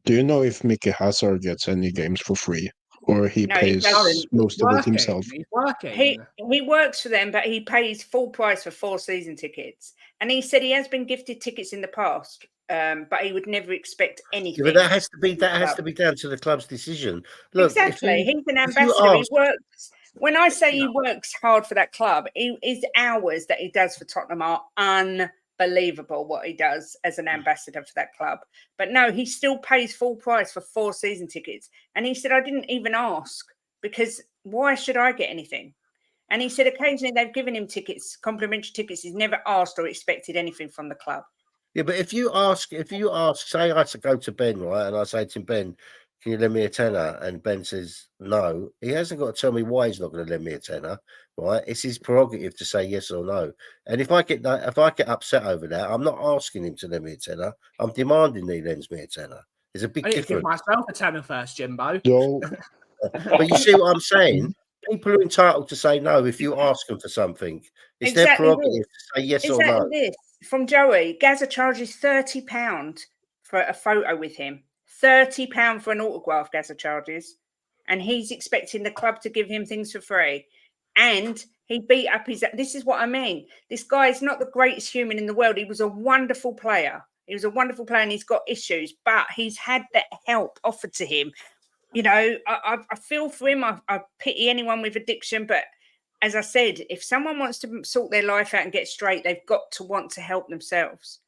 Do you know if Mickey Hazard gets any games for free, or he pays most of it himself? He's working. He works for them, but he pays full price for 4 season tickets. And he said he has been gifted tickets in the past, but he would never expect anything. Yeah, but that has to be down to the club's decision. Look, exactly. He's an ambassador. He works. When I say he works hard for that club, his hours that he does for Tottenham are unbelievable. What he does as an ambassador for that club, but no, he still pays full price for 4 season tickets. And he said, I didn't even ask, because why should I get anything? And he said occasionally they've given him tickets, complimentary tickets. He's never asked or expected anything from the club. Yeah, but if you ask, say I to go to Ben, right, and I say to him, Ben, can you lend me a tenner? And Ben says no. He hasn't got to tell me why he's not going to lend me a tenner, right? It's his prerogative to say yes or no. And if I get upset over that, I'm not asking him to lend me a tenner. I'm demanding he lends me a tenner. There's a big difference. Give myself a tenner first, Jimbo. No. But you see what I'm saying? People are entitled to say no if you ask them for something. It's their prerogative to say yes or no. This from Joey. Gazza charges £30 for a photo with him. £30 for an autograph, Gazza charges. And he's expecting the club to give him things for free. And he beat up his... This is what I mean. This guy is not the greatest human in the world. He was a wonderful player. And he's got issues. But he's had that help offered to him. I feel for him. I pity anyone with addiction. But as I said, if someone wants to sort their life out and get straight, they've got to want to help themselves.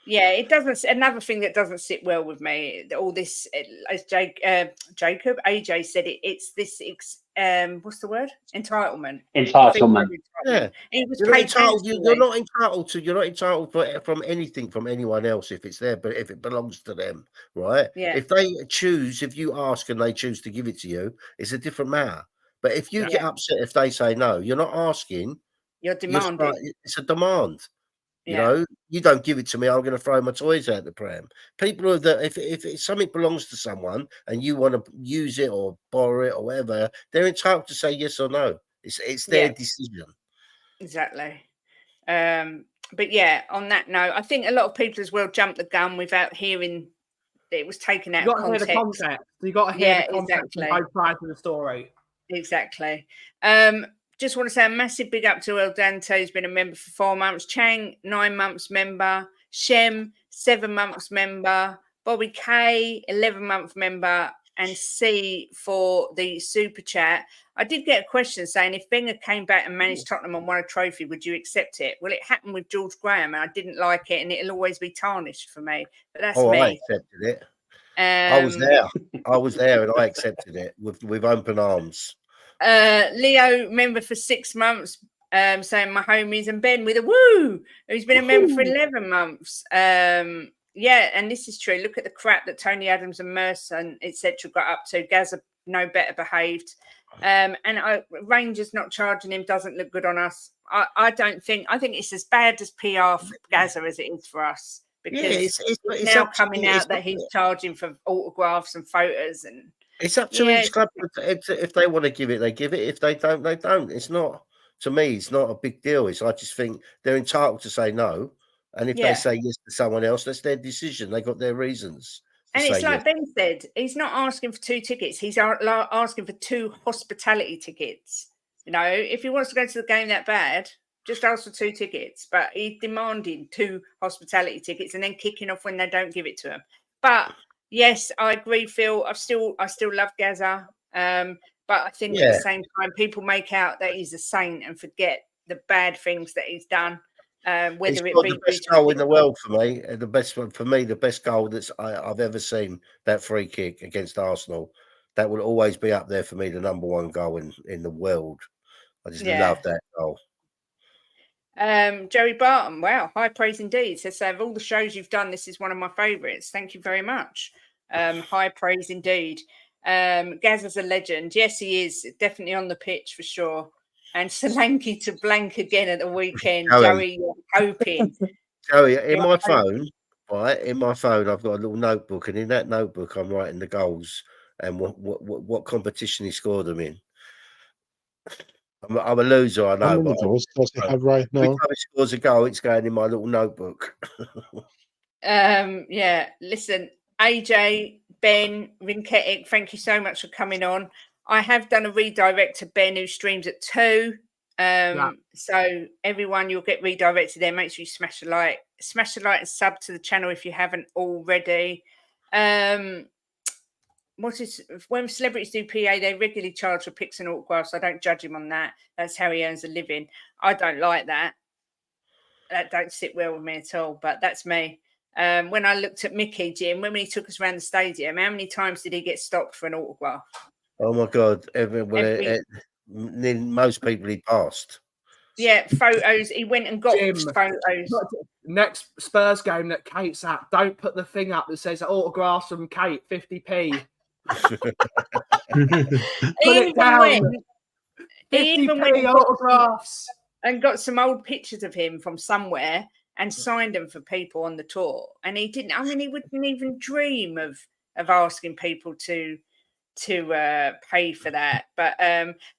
It doesn't. Another thing that doesn't sit well with me, all this, as AJ said, it's this. What's the word? Entitlement. Yeah, you're not entitled to. You're not entitled from anything from anyone else if it's there, but if it belongs to them, right? Yeah. If you ask and they choose to give it to you, it's a different matter. But if you get upset if they say no, you're not asking. You're demanding. It's a demand. You don't give it to me, I'm going to throw my toys out the pram. People are that if something belongs to someone and you want to use it or borrow it or whatever, they're entitled to say yes or no. It's their decision. Exactly. But yeah, on that note, I think a lot of people as well jumped the gun without hearing that it was taken out of context. You got to hear the context and both sides of the story. Exactly. Just want to say a massive big up to El Dante, who's been a member for 4 months. Chang, 9 months member. Shem, 7 months member. Bobby K, 11-month member. And C for the super chat. I did get a question saying if Wenger came back and managed Tottenham and won a trophy, would you accept it? Well, it happened with George Graham, and I didn't like it, and it'll always be tarnished for me. But that's me. I accepted it. I was there, and I accepted it with open arms. Leo, member for 6 months, saying my homies, and Ben with a woo, who's been a member for 11 months. Yeah, and this is true. Look at the crap that Tony Adams and Merson, etc., got up to. Gazza no better behaved. And Rangers not charging him doesn't look good on us. I think it's as bad as PR for Gazza as it is for us. Because it's now coming out that he's charging for autographs and photos, and it's up to each club. If they want to give it, they give it. If they don't, they don't. It's not, to me, it's not a big deal. I just think they're entitled to say no. And if they say yes to someone else, that's their decision. They got their reasons. And it's like Ben said, he's not asking for 2 tickets. He's asking for 2 hospitality tickets. If he wants to go to the game that bad, just ask for 2 tickets. But he's demanding 2 hospitality tickets and then kicking off when they don't give it to him. But yes, I agree, Phil. I still love Gazza. But I think at the same time, people make out that he's a saint and forget the bad things that he's done. He's got the best goal in the world for me. The best goal that I've ever seen. That free kick against Arsenal. that will always be up there for me, the number one goal in the world. I just love that goal. Joey Barton, wow, high praise indeed. Says, of all the shows you've done, this is one of my favourites. Thank you very much. High praise indeed. Gazza's a legend. Yes, he is. Definitely on the pitch for sure. And Solanke to blank again at the weekend. Joey, you're hoping. Joey, in my phone, I've got a little notebook, and in that notebook, I'm writing the goals and what competition he scored them in. I'm a loser, I know. How many goals does he have right now? Every time he scores a goal, it's going in my little notebook. Listen, AJ, Ben, Rinketic, thank you so much for coming on. I have done a redirect to Ben, who streams at 2. So everyone, you'll get redirected there. Make sure you smash a like and sub to the channel if you haven't already. When celebrities do PA, they regularly charge for pics and autographs. I don't judge him on that. That's how he earns a living. I don't like that. That don't sit well with me at all, but that's me. When I looked at Mickey, Jim, when he took us around the stadium, how many times did he get stopped for an autograph? Oh my God. Most people he passed. Yeah, photos. He went and got photos. Next Spurs game that Kate's at, don't put the thing up that says autographs from Kate, 50p. He even went autographs and got some old pictures of him from somewhere and signed them for people on the tour. And he didn't. I mean, he wouldn't even dream of asking people to pay for that. But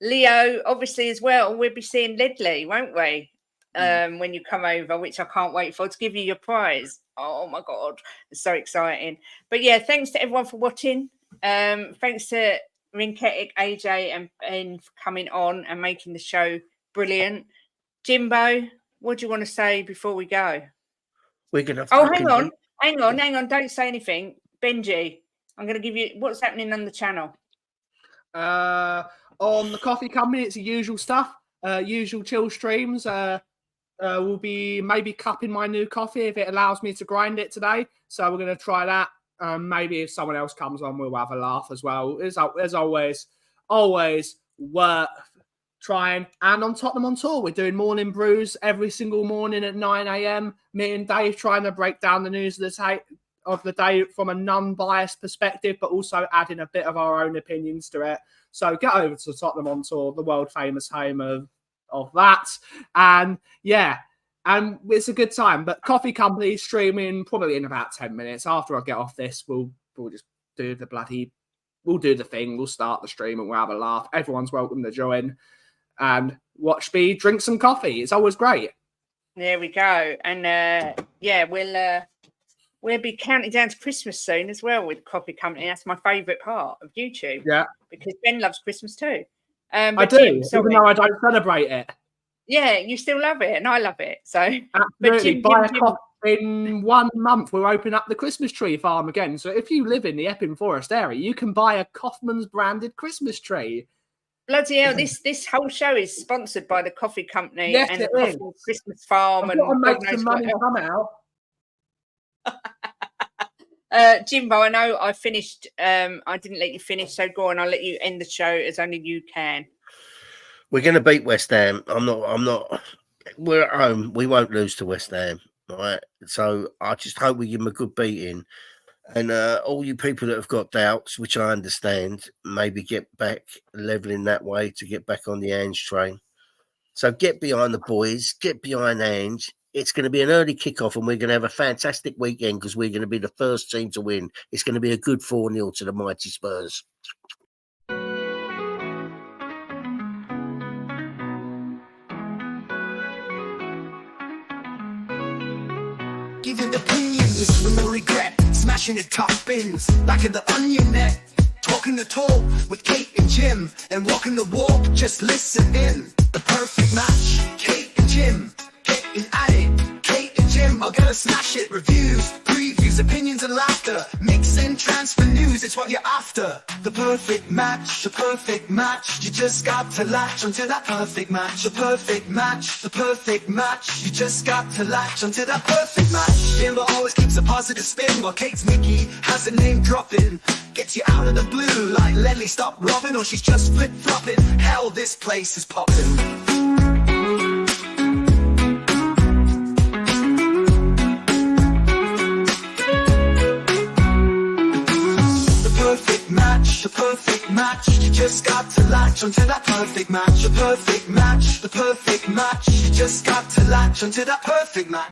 Leo, obviously, as well, we'll be seeing Ledley, won't we? When you come over, which I can't wait for, to give you your prize. Oh my God, it's so exciting. But yeah, thanks to everyone for watching. Thanks to Rinketic, AJ, and Ben for coming on and making the show brilliant. Jimbo, what do you want to say before we go? We're gonna. Oh, hang on! Don't say anything, Benji. I'm going to give you what's happening on the channel. On the coffee company, it's the usual stuff. Usual chill streams. We'll be maybe cupping my new coffee if it allows me to grind it today. So we're going to try that. Maybe if someone else comes on, we'll have a laugh as well. As always worth trying. And on Tottenham on Tour, we're doing morning brews every single morning at 9 a.m. Me and Dave trying to break down the news of the day from a non-biased perspective, but also adding a bit of our own opinions to it. So get over to Tottenham on Tour, the world famous home of that. And yeah, and it's a good time. But Coffee Company streaming probably in about 10 minutes. After I get off this, we'll just do the thing. We'll start the stream and we'll have a laugh. Everyone's welcome to join and watch me drink some coffee. It's always great. There we go. And we'll be counting down to Christmas soon as well with Coffee Company. That's my favourite part of YouTube. Yeah. Because Ben loves Christmas too. I do, even though I don't celebrate it. Yeah, you still love it and I love it. So absolutely. In 1 month, we'll open up the Christmas tree farm again. So if you live in the Epping Forest area, you can buy a Kaufman's branded Christmas tree. Bloody hell, this whole show is sponsored by the Coffee Company and the Kaufman's Christmas farm. I've got to make some money come out. Jimbo, I know I finished. I didn't let you finish, so go on. I'll let you end the show as only you can. We're going to beat West Ham. I'm not. We're at home. We won't lose to West Ham, right? So I just hope we give them a good beating. And all you people that have got doubts, which I understand, maybe get back leveling that way to get back on the Ange train. So get behind the boys, get behind Ange. It's going to be an early kickoff and we're going to have a fantastic weekend because we're going to be the first team to win. It's going to be a good 4-0 to the mighty Spurs. Giving opinions with no regret. Smashing the top bins like in the onion net. Talking the talk with Kate and Jim and walking the walk, just listen in. The perfect match, Kate and Jim getting at it. Kate and Jim are gonna smash it. Reviews, previews, previews, opinions and laughter. Mix and transfer news, it's what you're after. The perfect match, the perfect match. You just got to latch onto that perfect match. The perfect match, the perfect match. You just got to latch onto that perfect match. Amber always keeps a positive spin, while Kate's Mickey has a name dropping. Gets you out of the blue like Lenny stop robbing, or she's just flip-flopping. Hell, this place is popping. The perfect match, you just got to latch onto that perfect match. The perfect match, the perfect match, you just got to latch onto that perfect match.